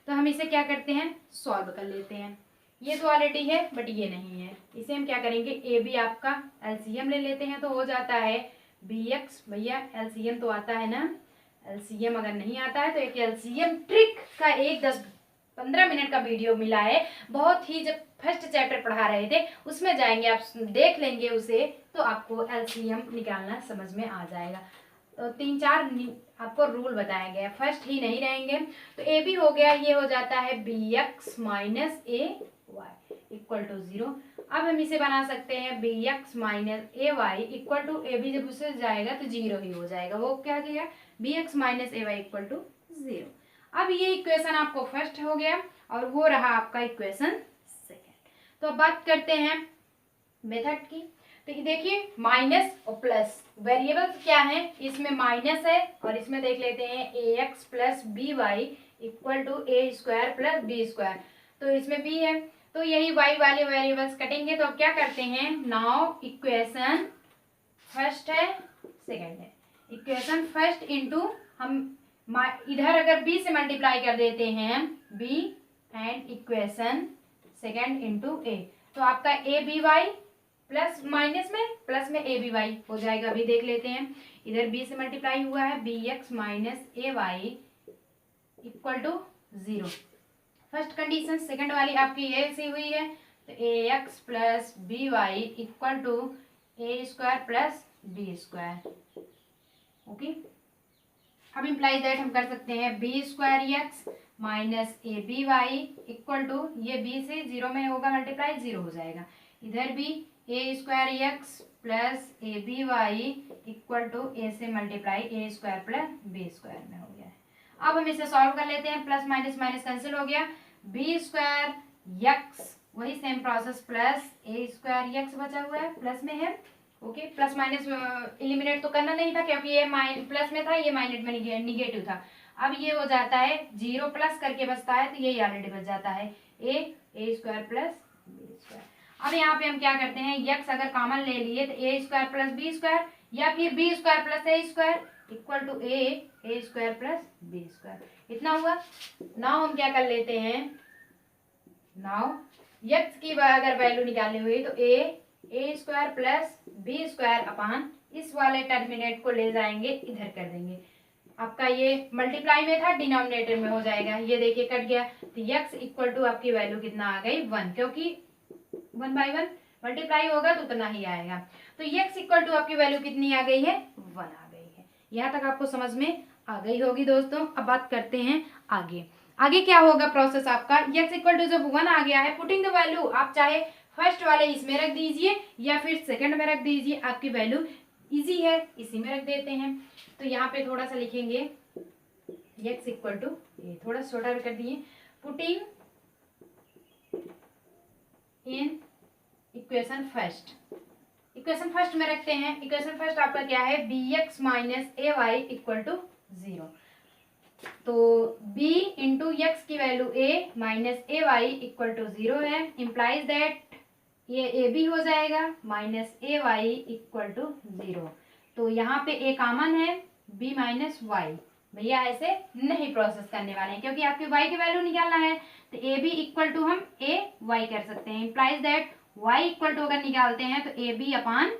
तो हम इसे क्या करते हैं, सॉल्व कर लेते हैं। ये तो ऑलरेडी है बट ये नहीं है, इसे हम क्या करेंगे, ए बी आपका एलसीएम ले लेते हैं, तो हो जाता है बी एक्स। भैया एलसीएम तो आता है ना, एलसीएम अगर नहीं आता है तो एक एलसीएम ट्रिक का एक 10-15 मिनट का वीडियो मिला है, बहुत ही, जब फर्स्ट चैप्टर पढ़ा रहे थे उसमें जाएंगे, आप देख लेंगे उसे, तो आपको एलसीएम निकालना समझ में आ जाएगा। तो 3-4 आपको रूल बताया गया, फर्स्ट ही नहीं रहेंगे। तो ए बी हो गया, ये हो जाता है B x minus A Y equal to 0। अब हम इसे बना सकते हैं b x minus A Y equal to, a b जब उससे जाएगा तो 0 ही हो जाएगा, वो क्या हो जाएगा, b x minus A Y equal to 0। अब ये इक्वेशन आपको फर्स्ट हो गया और वो रहा आपका इक्वेशन सेकेंड। तो अब बात करते हैं मेथड की। तो ये देखिए माइनस और प्लस वेरिएबल्स क्या है, इसमें माइनस है और इसमें देख लेते हैं A x plus B Y equal to A square plus B square, तो इसमें बी है, तो यही वाई वाले वेरिएबल्स कटेंगे। तो अब क्या करते हैं, नाउ इक्वेशन फर्स्ट है सेकंड है, इक्वेशन फर्स्ट इंटू हम इधर अगर b से मल्टीप्लाई कर देते हैं b and equation second into a, तो आपका a B y plus minus में प्लस में ए बी वाई हो जाएगा। अभी देख लेते हैं, इधर b से मल्टीप्लाई हुआ है B x minus A Y equal to 0, first condition. Second वाली आपकी ए से हुई है, तो ए x plus B Y equal to A square plus B square. Okay, अब इम्प्लाइज दैट हम कर सकते हैं B square x minus A B Y equal to, ये बी से 0 में होगा मल्टीप्लाई, 0 हो जाएगा, इधर भी A square x plus A B Y equal to A से multiply A square plus B square में हो गया है। अब हम इसे सॉल्व कर लेते हैं, प्लस माइनस माइनस कैंसिल हो गया, बी स्क्वायर एक्स वही same process plus a square x बचा हुआ है, प्लस में है। ओके, प्लस माइनस एलिमिनेट तो करना नहीं था क्योंकि ये प्लस में था, ये माइनस में निगेटिव था। अब ये हो जाता है 0 प्लस करके बचता है, तो ये ऑलरेडी बच जाता है a square plus B square. अब यहाँ पे हम क्या करते हैं, एक्स अगर कॉमन ले लिए तो ए स्क्वायर प्लस बी स्क्वायर या फिर b square plus a square equal to A square plus B square, इतना हुआ। नाउ हम क्या कर लेते हैं, नाउ एक्स की अगर वैल्यू निकालनी हुई तो ए square plus B square upon इस वाले टर्मिनेट को ले जाएंगे इधर कर देंगे, आपका ये मल्टीप्लाई में था डिनोमिनेटर में हो जाएगा, ये देखिए कट गया, तो x इक्वल टू आपकी वैल्यू कितना आ गई 1, क्योंकि 1 बाई 1 मल्टीप्लाई होगा तो उतना ही आएगा। तो x इक्वल टू आपकी वैल्यू कितनी आ गई है, 1 आ गई है। यहाँ तक आपको समझ में आ गई होगी दोस्तों। अब बात करते हैं आगे, आगे क्या होगा प्रोसेस आपका, x इक्वल टू जब 1 आ गया है, पुटिंग द वैल्यू, आप चाहे फर्स्ट वाले इसमें रख दीजिए या फिर सेकंड में रख दीजिए, आपकी वैल्यू इजी है, इसी में रख देते हैं। तो यहाँ पे थोड़ा सा लिखेंगे x इक्वल टू, ये थोड़ा छोटा कर दिए, putting in equation first, equation first में रखते हैं। इक्वेशन फर्स्ट आपका क्या है, B x minus A Y equal to 0, तो b इंटू एक्स की value a minus A Y equal to 0 है, इम्प्लाइज दैट ये ए बी हो जाएगा minus A Y equal to 0, तो यहाँ पे a कॉमन है b माइनस वाई, भैया ऐसे नहीं प्रोसेस करने वाले हैं क्योंकि आपके y की वैल्यू निकालना है, तो ए बी इक्वल टू हम a y कर सकते हैं, implies that y equal to अगर निकालते हैं तो ए बी अपान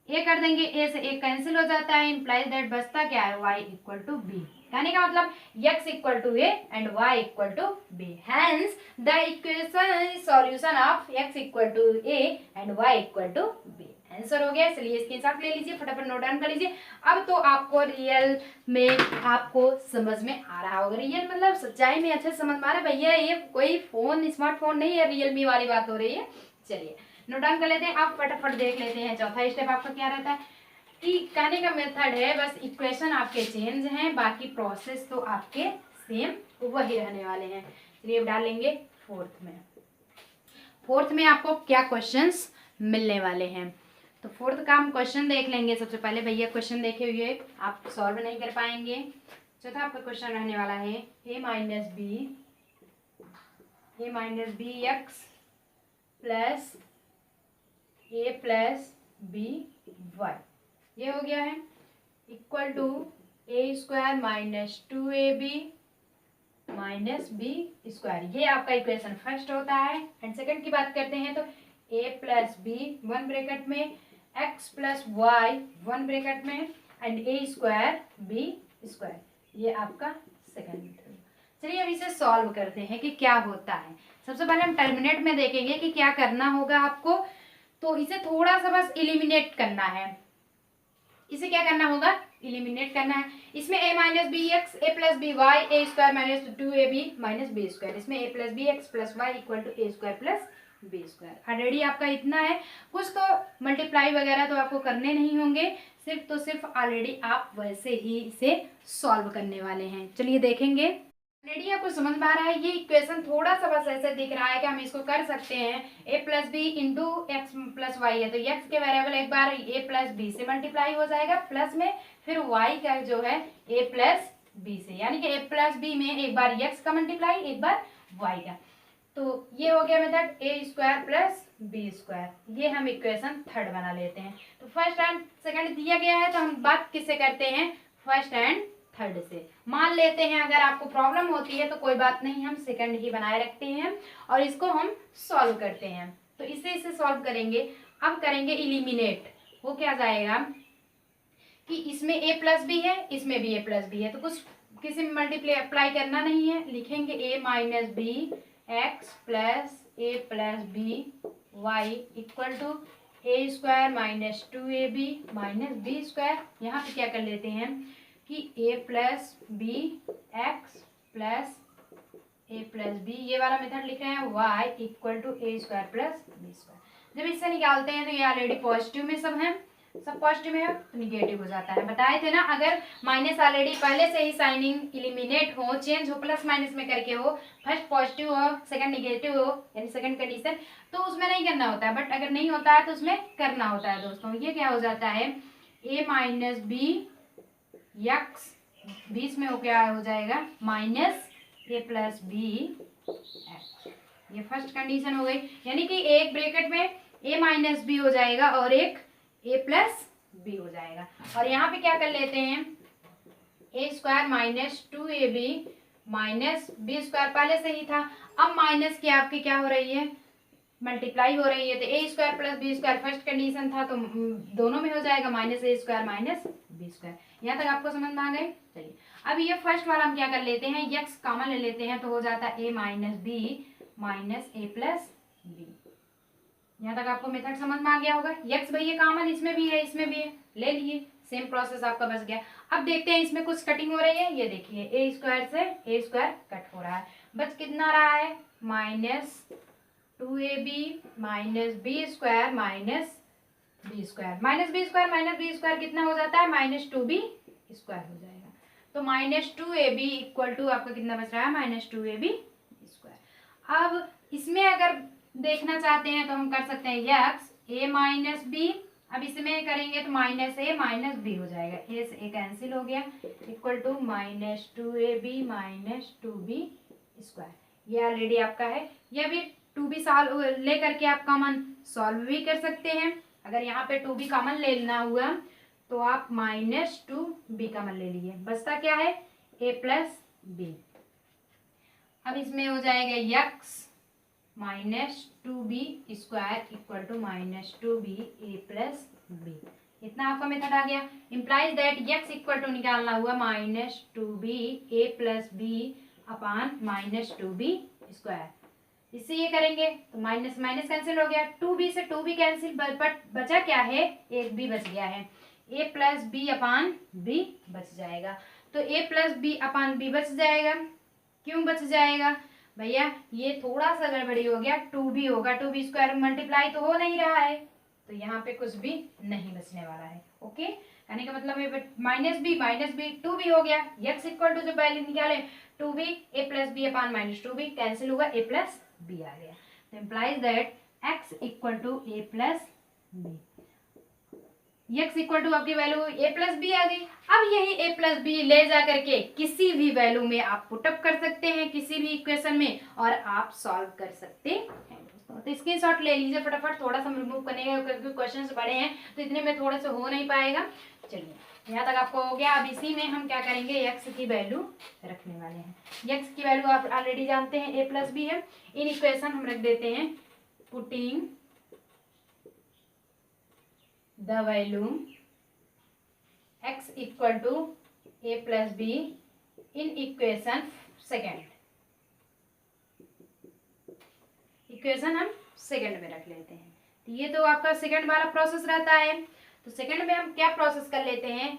ए कर देंगे, ए से एक कैंसिल हो जाता है, इम्प्लाइज दैट बचता क्या है, y इक्वल टू बी, कहने का मतलब x equal to a and y equal to b, hence the equation solution of x equal to a and y equal to b, answer हो गया। चलिए स्क्रीनशॉट ले लीजिए, फटाफट नोट डाउन कर लीजिए। अब तो आपको रियल में आपको समझ में आ रहा होगा, रियल मतलब सच्चाई में अच्छे समझ में आ रहा है, भैया ये कोई फोन स्मार्टफोन नहीं है, रियलमी वाली बात हो रही है। चलिए नोट डाउन कर लेते हैं, आप फटाफट देख लेते हैं। चौथा स्टेप आपका क्या रहता है, कि कहने का मेथड है बस इक्वेशन आपके चेंज हैं, बाकी प्रोसेस तो आपके सेम वही रहने वाले हैं। चलिए अब डालेंगे फोर्थ में आपको क्या क्वेश्चंस मिलने वाले हैं। तो फोर्थ का हम क्वेश्चन देख लेंगे। सबसे पहले भैया क्वेश्चन देखे हुए आप सॉल्व नहीं कर पाएंगे। चौथा आपका क्वेश्चन रहने वाला है a minus b x plus a plus B y, ये हो गया है equal to a square minus 2ab minus B square. ये आपका इक्वेशन फर्स्ट होता है। एंड सेकंड की बात करते हैं तो a प्लस बी 1 ब्रैकेट में, x प्लस वाई 1 ब्रैकेट में, and a square b square, ये आपका सेकंड मेथड। चलिए अब इसे सॉल्व करते हैं कि क्या होता है। सबसे पहले हम टर्मिनेट में देखेंगे कि क्या करना होगा आपको। तो इसे थोड़ा सा बस एलिमिनेट करना है। इसे क्या करना होगा, एलिमिनेट करना है। इसमें a minus b x a plus B y a square minus 2ab minus B square, इसमें a plus b x plus y equal to A square plus B square. Already आपका इतना है, कुछ तो मल्टीप्लाई वगैरह तो आपको करने नहीं होंगे, सिर्फ ऑलरेडी आप वैसे ही इसे सॉल्व करने वाले हैं। चलिए देखेंगे। ऑलरेडी आपको समझ में आ रहा है। ये इक्वेशन थोड़ा सा बस ऐसे दिख रहा है कि हम इसको कर सकते हैं a plus b into x plus y है, तो x के वेरिएबल एक बार a प्लस बी से मल्टीप्लाई हो जाएगा प्लस में, फिर y का जो है a प्लस बी से, यानी कि a प्लस बी में एक बार x का मल्टीप्लाई एक बार y का। तो ये हो गया method a square plus B square. ये हम इक्वेशन थर्ड बना लेते हैं। तो फर्स्ट एंड सेकंड दिया गया है, तो हम बात किससे करते हैं, फर्स्ट एंड थर्ड से मान लेते हैं। अगर आपको प्रॉब्लम होती है तो कोई बात नहीं, हम सेकंड ही बनाए रखते हैं और इसको हम सॉल्व करते हैं। तो इसे सॉल्व करेंगे। अब करेंगे इलिमिनेट। वो क्या जाएगा कि इसमें a प्लस बी है, इसमें भी a प्लस बी है, तो कुछ किसी में मल्टीप्लाई करना नहीं है। लिखेंगे a minus b x plus a plus B Y equal to a square minus 2ab minus B square. यहाँ पे क्या कर लेते हैं कि a plus b x plus a plus b, ये वाला मेथड लिख रहे हैं y equal to a square plus B square. जब इससे निकालते हैं तो ये ऑलरेडी पॉजिटिव में सब है, सब पॉजिटिव में है तो निगेटिव हो जाता है। बताए थे ना, अगर माइनस ऑलरेडी पहले से ही साइनिंग इलिमिनेट हो, चेंज हो, प्लस माइनस में करके हो, फर्स्ट पॉजिटिव हो सेकंड निगेटिव हो, यानी सेकंड कंडीशन, तो उसमें नहीं करना होता है। बट अगर नहीं होता है तो उसमें करना होता है दोस्तों। ये क्या हो जाता है a माइनस बी एक्स, बीच में वो क्या हो जाएगा माइनस ए प्लस बी एक्स। ये फर्स्ट कंडीशन हो गई, यानी कि एक ब्रैकेट में a माइनस बी हो जाएगा और एक a प्लस बी हो जाएगा। और यहाँ पे क्या कर लेते हैं a square minus 2ab minus B square पहले से ही था। अब माइनस की आपकी क्या हो रही है, मल्टीप्लाई हो रही है, तो a square plus B square first condition था तो दोनों में हो जाएगा minus a square minus B square. यहाँ तक आपको समझ में आ गए। चलिए अब ये फर्स्ट वाला हम क्या कर लेते हैं, x कॉमन ले लेते हैं, तो हो जाता है a minus b minus a plus b. यहाँ तक आपको मेथड समझ में आ गया होगा। x भाई ये कॉमन इसमें भी है इसमें भी है, ले लिए, सेम प्रोसेस आपका बच गया। अब देखते हैं इसमें कुछ कटिंग हो रही है। ये देखिए a स्क्वायर से a स्क्वायर कट हो रहा है, बच कितना रहा है minus 2ab minus B square minus B square. Minus B square minus B square कितना हो जाता है माइनस 2b स्क्वायर हो जाएगा। तो माइनस 2ab इक्वल टू आपका कितना बच रहा है माइनस 2ab स्क्वायर। अब इसमें अगर देखना चाहते हैं तो हम कर सकते हैं x a माइनस बी। अब इसमें करेंगे तो माइनस a माइनस बी हो जाएगा, a से a कैंसिल हो गया equal to minus 2ab minus 2b square. ये ऑलरेडी आपका है। ये भी 2b सॉल्व ले करके आप कॉमन सॉल्व भी कर सकते हैं। अगर यहाँ पे 2b कॉमन लेना हुआ तो आप माइनस 2b कॉमन ले लिए, बचता क्या है a प्लस बी। अब इसमें हो जाएगा x minus 2b square equal to minus 2b a plus b. इतना आपका मेथड आ गया। Implies that x equal to निकालना हुआ minus 2b a plus b upon minus 2b square. इससे ये करेंगे तो माइनस माइनस कैंसिल हो गया, 2b से 2b कैंसिल, बट बचा क्या है एक b बच गया है, a plus b upon b बच जाएगा। तो a plus b upon b बच जाएगा। क्यों बच जाएगा भैया, ये थोड़ा सा गड़बड़ी हो गया, 2b होगा, 2b स्क्वायर मल्टीप्लाई तो हो नहीं रहा है, तो यहाँ पे कुछ भी नहीं बचने वाला है। ओके, कहने का मतलब है माइनस बी 2b हो गया। x इक्वल टू जो वैल्यू निकाले 2b a plus b upon minus 2b cancel हुआ, a प्लस बी आ गया। तो implies that x equal to a plus b. x equal to आपकी वैल्यू a प्लस बी आ गई। अब यही a प्लस बी ले जा करके किसी भी वैल्यू में आप पुटअप कर सकते हैं, किसी भी इक्वेशन में, और आप सॉल्व कर सकते हैं। तो स्क्रीनशॉट ले लीजिए फटाफट, थोड़ा सा रिमूव करने का क्योंकि क्वेश्चंस बड़े हैं तो इतने में थोड़े से हो नहीं पाएगा। चलिए यहाँ तक आपको हो गया। अब इसी में हम क्या करेंगे, x की वैल्यू रखने वाले हैं। x की वैल्यू आप ऑलरेडी जानते हैं a प्लस बी है। इन इक्वेशन हम रख देते हैं putting the value x equal to a plus b in equation second. Equation हम सेकंड में रख लेते हैं। तो ये तो आपका सेकंड वाला प्रोसेस रहता है। तो सेकंड में हम क्या प्रोसेस कर लेते हैं,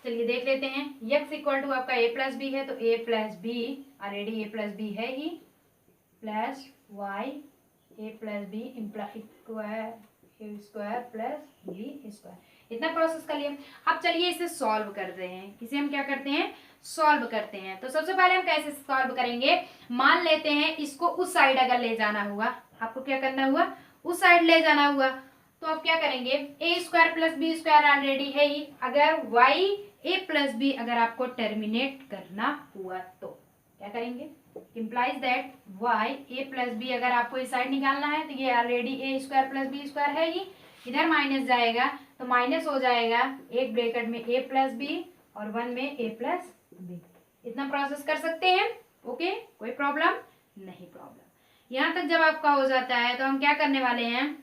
चलिए देख लेते हैं। x इक्वल टू आपका a प्लस बी है तो a plus B already a plus B है ही, plus Y a plus B square plus B square. इतना प्रोसेस कर लिया। अब चलिए इसे सॉल्व करते हैं। इसे हम क्या करते हैं, सॉल्व करते हैं। तो सबसे पहले हम कैसे सॉल्व करेंगे, मान लेते हैं इसको उस साइड अगर ले जाना हुआ, आपको क्या करना हुआ, उस साइड ले जाना हुआ, तो आप क्या करेंगे, ए square plus B square already है ही। अगर वाई ए प्लस बी अगर आपको टर्मिनेट करना हुआ तो क्या करेंगे, implies that y a plus b अगर आपको इस साइड निकालना है तो ये already a square plus B square है ही, इधर माइनस जाएगा तो माइनस हो जाएगा एक ब्रैकेट में a प्लस बी और 1 में a प्लस बी। इतना प्रोसेस कर सकते हैं। ओके, कोई प्रॉब्लम नहीं। प्रॉब्लम यहाँ तक जब आपका हो जाता है तो हम क्या करने वाले हैं,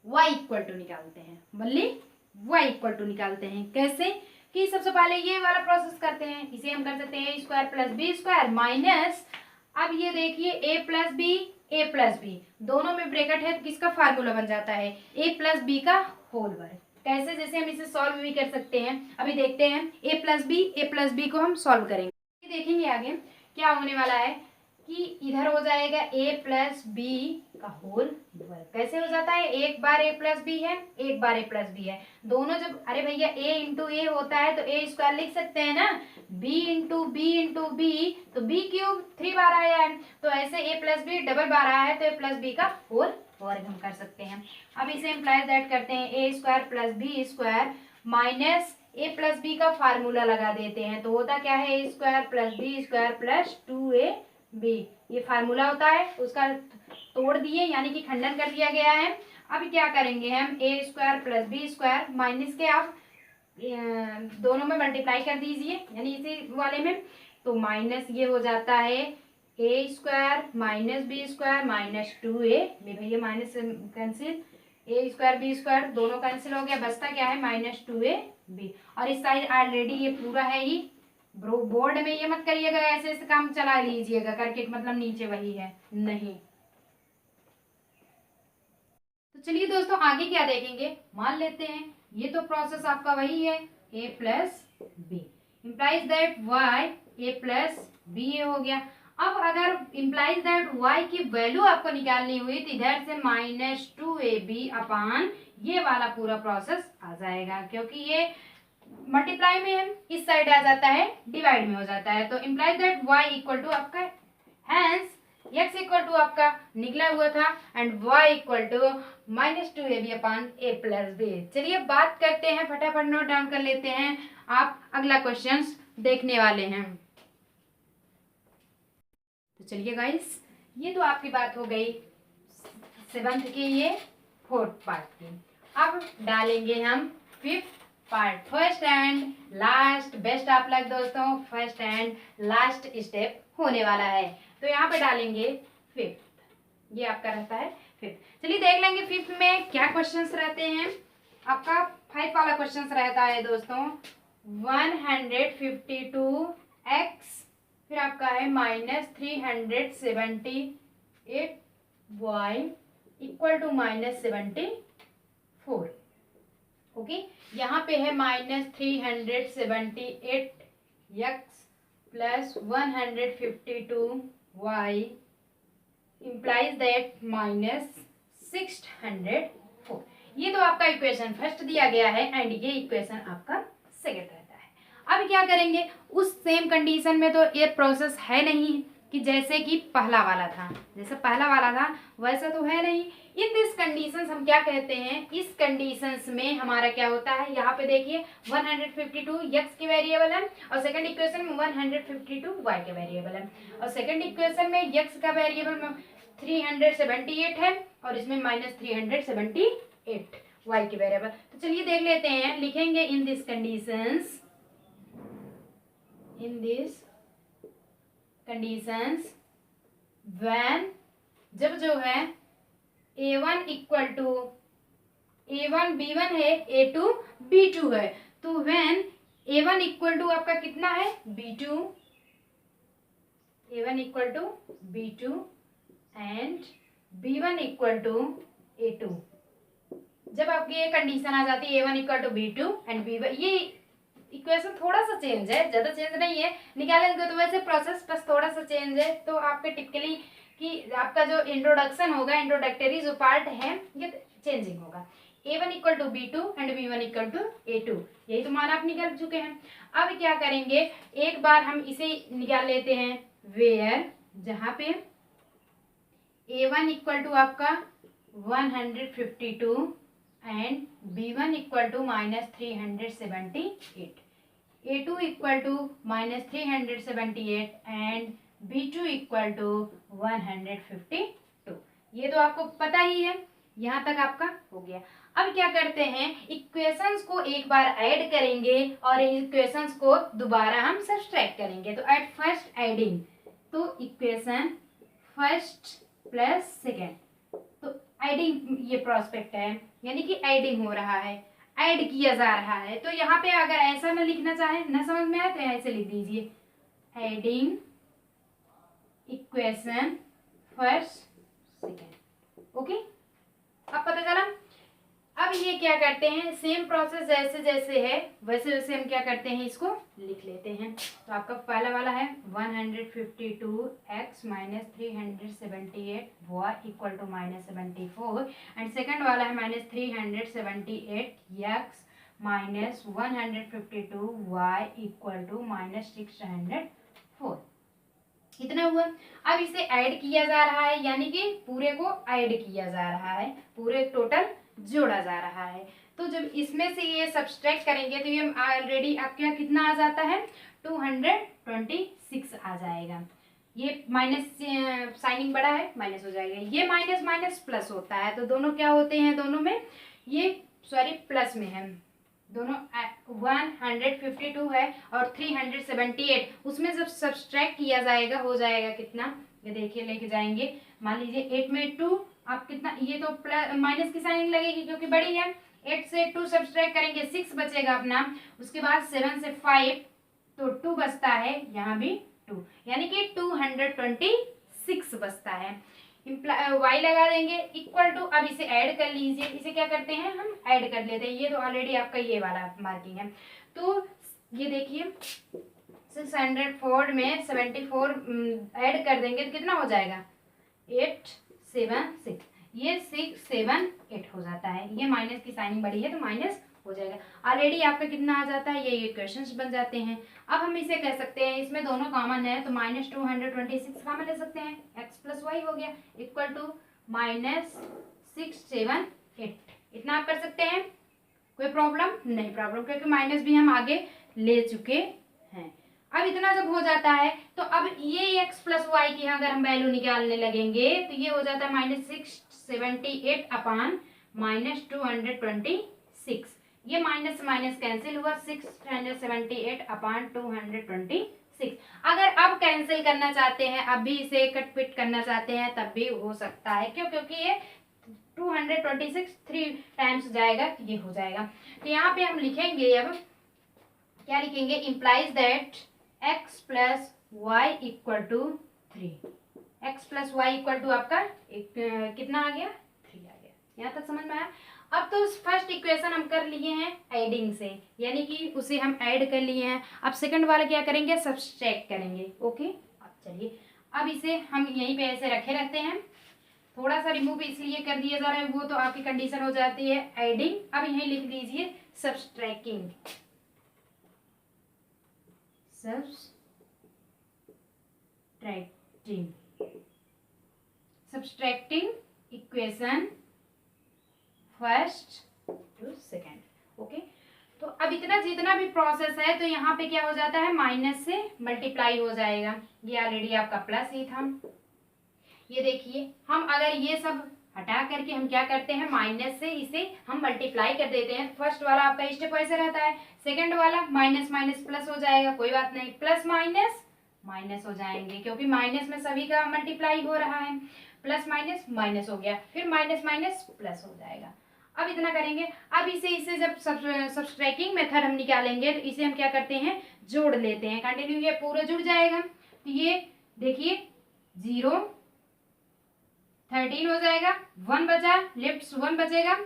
y इक्वल टू निकालते हैं। बल्ली y इक्वल टू निकालते हैं। कैसे कि सबसे पहले ये वाला प्रोसेस करते हैं। इसे हम कर सकते हैं a square plus B square minus, अब ये देखिए a प्लस बी दोनों में ब्रैकेट है तो किसका फार्मूला बन जाता है, a प्लस बी का होल वर्ग। कैसे, जैसे हम इसे सॉल्व भी कर सकते हैं। अभी देखते हैं a प्लस बी को हम सॉल्व करेंगे। देखेंगे आगे क्या होने वाला है कि इधर हो जाएगा a प्लस बी का होल वर्ग। कैसे हो जाता है, एक बार a प्लस बी है, एक बार a प्लस बी है, दोनों जब, अरे भैया a इंटू ए होता है तो a स्क्वायर लिख सकते हैं ना, b इंटू बी तो b क्यूब 3 बार आया है, तो ऐसे a प्लस बी डबल बार आया है तो a प्लस बी का होल वर्ग हम कर सकते हैं। अब इसे इम्प्लाइज दैट करते हैं a square plus B square minus a plus b का फार्मूला लगा देते हैं तो होता क्या है, a square plus B square plus 2ab, ये फार्मूला होता है, उसका तोड़ दिए यानी कि खंडन कर दिया गया है। अब क्या करेंगे हम, a square plus B square minus के आप दोनों में मल्टीप्लाई कर दीजिए यानी इसी वाले में, तो माइनस ये हो जाता है a square minus B square minus 2a, भैया minus cancel, a square b square दोनों कैंसिल हो गया, बचता क्या है माइनस 2ab। और इस साइड ऑलरेडी ये पूरा है ही, बोर्ड में ये मत करिएगा ऐसे ऐसे काम चला लीजिएगा करके मतलब नीचे वही है नहीं। तो चलिए दोस्तों आगे क्या देखेंगे, मान लेते हैं ये तो प्रोसेस आपका वही है a plus B, implies that y a plus B A हो गया। अब अगर इम्प्लाइज दैट y की वैल्यू आपको निकालनी हुई तो इधर से माइनस 2ab अपान ये वाला पूरा प्रोसेस आ जाएगा, क्योंकि ये मल्टीप्लाई में है, इस साइड आ जाता है डिवाइड में हो जाता है। तो implies that y equal to आपका हैंस x इक्वल टू आपका निकला हुआ था and y equal to minus 2ab upon a plus b. चलिए बात करते हैं, फटाफट नोट डाउन कर लेते हैं, आप अगला क्वेश्चन देखने वाले हैं। तो चलिए गाइस, ये तो आपकी बात हो गई 7th की, ये 4th पार्ट की। अब डालेंगे हम 5th part, first and last, best आप लग दोस्तों, फर्स्ट एंड लास्ट स्टेप होने वाला है। तो यहाँ पे डालेंगे 5th, ये आपका रहता है 5th। चलिए देख लेंगे 5th में क्या क्वेश्चंस रहते हैं। आपका 5 वाला क्वेश्चंस रहता है दोस्तों 152x, फिर आपका है minus 378y equal to minus 74। Okay, यहाँ पे है minus 378x plus 152y implies that minus 604। ये तो आपका इक्वेशन फर्स्ट दिया गया है एंड ये इक्वेशन आपका सेकंड रहता है। अब क्या करेंगे, उस सेम कंडीशन में तो ये प्रोसेस है नहीं कि जैसे कि पहला वाला था, जैसे पहला वाला था वैसा तो है नहीं। इन दिस कंडीशंस हम क्या कहते हैं, इस कंडीशंस में हमारा क्या होता है, यहाँ पे देखिए 152 x की वेरिएबल है और सेकंड इक्वेशन में 152 y के वेरिएबल है, और सेकंड इक्वेशन में x का वेरिएबल में 378 है और इसमें -378 y के वेरिएबल। तो चलिए देख लेते हैं, लिखेंगे in this conditions, in this conditions when, जब जो है a1 equal to a1 b1 है, a2 b2 है, तो व्हेन a1 इक्वल टू आपका कितना है b2, a1 equal to b2 and b1 equal to a2, जब आपकी ये कंडीशन आ जाती है a1 equal to b2 and b1, ये इक्वेशन थोड़ा सा चेंज है, ज्यादा चेंज नहीं है, निकालेंगे तो वैसे प्रोसेस बस थोड़ा सा चेंज है। तो आपके टिपिकली कि आपका जो इंट्रोडक्शन होगा, इंट्रोडक्टरी जो पार्ट है ये चेंजिंग होगा। a1 equal to b2 and b1 equal to a2, यही तो मान आप निकाल चुके हैं। अब क्या करेंगे, एक बार हम इसे निकाल लेते हैं वेयर, जहां पे a1 इक्वल टू आपका 152 and b1 equal to -378, a2 equal to -378 and b2 equal to 152। ये तो आपको पता ही है, यहाँ तक आपका हो गया। अब क्या करते हैं, इक्वेशंस को एक बार ऐड करेंगे और इक्वेशंस को दोबारा हम सब्सट्रैक्ट करेंगे। तो एट फर्स्ट एडिंग, तो इक्वेशन फर्स्ट प्लस सेकेंड, तो एडिंग ये प्रोस्पेक्ट है, यानी कि एडिंग हो रहा है, ऐड किया जा रहा है। तो यहाँ पे अगर ऐसा ना लिखना चाहे, ना समझ में आए तो ऐसे लिख दीजिए, adding equation first second. Okay, अब पता चला। अब ये क्या करते हैं, सेम प्रोसेस जैसे जैसे है वैसे वैसे हम क्या करते हैं, इसको लिख लेते हैं। तो आपका पहला वाला है 152x - 378 y equal to -74 and second वाला है -378x - 152 y इक्वल टू -604। इतना हुआ। अब इसे ऐड किया जा रहा है, यानी कि पूरे को ऐड किया जा रहा है, पूरे टोटल जोड़ा जा रहा है। तो जब इसमें से ये सब्सट्रैक्ट करेंगे तो ये ऑलरेडी आपका कितना आ जाता है, 226 आ जाएगा। ये माइनस साइनिंग बड़ा है, माइनस हो जाएगा, ये माइनस माइनस प्लस होता है, तो दोनों क्या होते हैं, दोनों में ये सॉरी प्लस में है, दोनों 152 है और 378, उसमें जब सब्सट्रैक्ट किया जाएगा हो जाएगा कितना, ये देखिए लेके जाएंगे, मान लीजिए 8 में 2 आप कितना, ये तो प्लस माइनस की साइनिंग लगेगी क्योंकि बड़ी है, 8 से 2 सब्सट्रैक्ट करेंगे 6 बचेगा अपना, उसके बाद 7 से 5 तो 2 बचता है, यहाँ भी 2, यानी कि 226 बचता है। y लगा देंगे इक्वल टू, अब इसे ऐड कर लीजिए, इसे क्या करते हैं हम ऐड कर लेते हैं, ये तो ऑलरेडी आपका ये वाला मार्किंग है। तो ये देखिए 604 में 74 ऐड कर देंगे तो कितना हो जाएगा, 876, ये 678 हो जाता है, ये माइनस की साइनिंग बड़ी है तो माइनस हो जाएगा। ऑलरेडी आपका कितना आ जाता है, ये इक्वेशंस बन जाते हैं। अब हम इसे कह सकते हैं, इसमें दोनों कॉमन है तो -226 कॉमन ले सकते हैं, x + y हो गया इक्वल टू -678, इतना आप कर सकते हैं, कोई प्रॉब्लम नहीं, प्रॉब्लम क्योंकि माइनस भी हम आगे ले चुके हैं। अब इतना जब हो जाता है तो अब ये x + y की अगर हम वैल्यू निकालने लगेंगे तो ये हो जाता है -678 अपान -226, ये माइनस माइनस कैंसिल हुआ, 678 अपान 226। अगर अब कैंसिल करना चाहते हैं, अब भी इसे कट पिट करना चाहते हैं तब भी हो सकता है, क्यों, क्योंकि ये 226 3 टाइम्स जाएगा तो ये हो जाएगा। तो यहाँ पे हम लिखेंगे, अब क्या लिखेंगे, implies that x + y equal to 3, x + y equal to आपका कितना आ गया, 3 आ गया। यहाँ तक समझ में आया। अब तो फर्स्ट इक्वेशन हम कर लिए हैं एडिंग से, यानी कि उसे हम ऐड कर लिए हैं। अब सेकंड वाला क्या करेंगे, सब्सट्रैक्ट करेंगे। ओके, अब चलिए, अब इसे हम यहीं पे ऐसे रखे रहते हैं, थोड़ा सा रिमूव इसलिए कर दिया जा रहा है, वो तो आपकी कंडीशन हो जाती है एडिंग। अब यहीं लिख दीजिए subtracting, subtracting equation first to second. Okay, तो अब इतना जितना भी प्रोसेस है तो यहाँ पे क्या हो जाता है, माइनस से मल्टीप्लाई हो जाएगा। ये ऑलरेडी आपका प्लस ही था। ये देखिए, हम अगर ये सब हटा करके हम क्या करते हैं, माइनस से इसे हम मल्टीप्लाई कर देते हैं। फर्स्ट वाला आपका स्टेप ऐसे रहता है, सेकंड वाला माइनस माइनस प्लस हो जाएगा, कोई बात नहीं, प्लस माइनस माइनस हो जाएंगे क्योंकि माइनस में सभी का मल्टीप्लाई हो रहा है। प्लस माइनस माइनस हो गया, फिर माइनस माइनस प्लस हो जाएगा। अब इतना करेंगे। अब इसे जब सब्सट्रैक्टिंग मेथड हम निकालेंगे तो इसे हम क्या करते हैं, जोड़ लेते हैं। कंटिन्यू ये पूरा जुड़ जाएगा। तो ये देखिए 0 13 हो जाएगा, 1 बचा, लेफ्ट 1 बचेगा,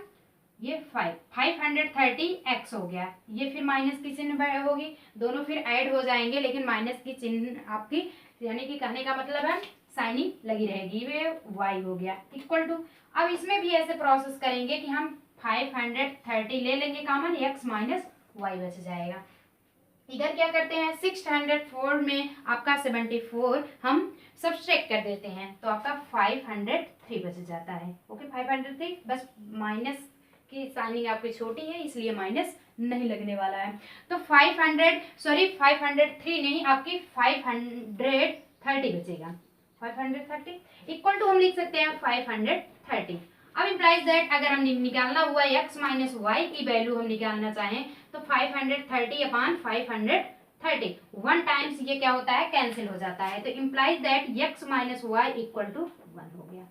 ये 530x हो गया। ये फिर माइनस की चिन्ह होगी, दोनों फिर ऐड हो जाएंगे, लेकिन माइनस की चिन्ह आपकी, यानी कि कहने का मतलब है साइनिंग लगी रहेगी, ये y हो गया इक्वल टू। अब इसमें भी ऐसे प्रोसेस करेंगे कि हम 530 ले लेंगे कॉमन, x माइनस वाई बच जाएगा। इधर क्या करते हैं, 604 में आपका 74 हम सब्सट्रैक्ट कर देते हैं तो आपका 503 बच जाता है। ओके, 503, बस माइनस की साइनिंग आपकी छोटी है इसलिए माइनस नहीं लगने वाला है। तो 503 नहीं, आपकी 530 बचेगा। 530 इक्वल टू हम लिख सकते हैं 530। अब इम्प्लाइज दैट अगर हम निकालना हुआ x माइनस वाई की वैल्यू हम निकालना चाहें तो 530 अपॉन 530 1 टाइम्स ये क्या होता है, कैंसिल हो जाता है। तो implies that x minus y equal to 1 हो गया।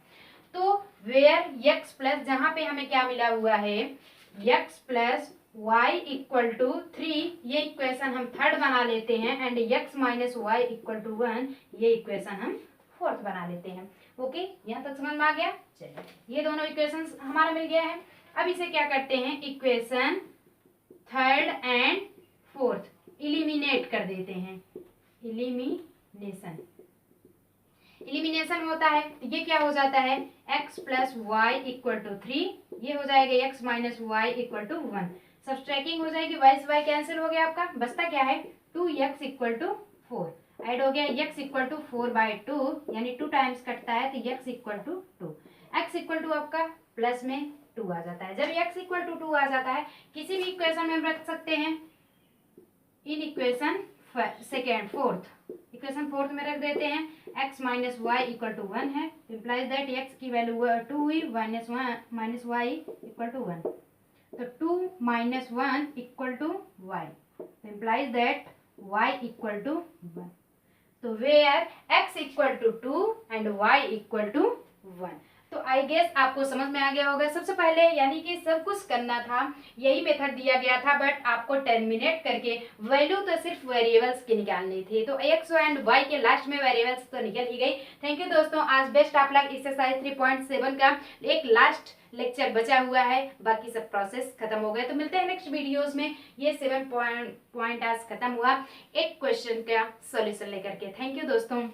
तो वेयर x प्लस, जहां पे हमें क्या मिला हुआ है, x plus y equal to 3, ये इक्वेशन हम थर्ड बना लेते हैं, and x minus y equal to 1 ये इक्वेशन हम फोर्थ बना लेते हैं। ओके, यहाँ तक समझ में आ गया। चलिए, ये दोनों इक्वेशंस हमारा मिल गया है। अब इसे क्या करते हैं, equation third and fourth eliminate कर देते हैं। इलिमिनेशन होता है तो ये क्या हो जाता है, x plus y equal to 3, ये हो जाएगा x minus y equal to 1। Subtracting हो जाएगी, y से y कैंसिल हो गया, आपका बचता क्या है 2x इक्वल टू 4 ऐड हो गया, x इक्वल टू 4/2 यानी 2 टाइम्स कटता है तो x equal to 2, x equal to आपका प्लस में 2 आ जाता है। जब x इक्वल टू 2 आ जाता है किसी भी इक्वेशन में हम रख सकते हैं, इन इक्वेशन सेकेंड फोर्थ में रख देते हैं। x minus y equal to 1 है, इम्प्लाइज दैट x की वैल्यू 2 हुई, माइनस वाई इक्वल टू 1, तो 2 minus 1 equal to y, implies that y equal to 1। तो where x equal to 2 and y equal to 1। तो आई गेस आपको समझ में आ गया होगा। सबसे पहले यानी कि सब कुछ करना था, यही मेथड दिया गया था, बट आपको टर्मिनेट करके वैल्यू तो सिर्फ वेरिएबल्स की निकालनी थी। तो x एंड y के लास्ट में वेरिएबल्स तो निकल ही गई। थैंक यू दोस्तों, आज बेस्ट आप लग एक्सरसाइज 3.7 का एक लास्ट लेक्चर बचा हुआ है, बाकी सब प्रोसेस खत्म हो गए। तो मिलते हैं नेक्स्ट वीडियोस में। ये 7 पॉइंट आज खत्म हुआ, एक क्वेश्चन का सॉल्यूशन लेकर के। थैंक यू दोस्तों।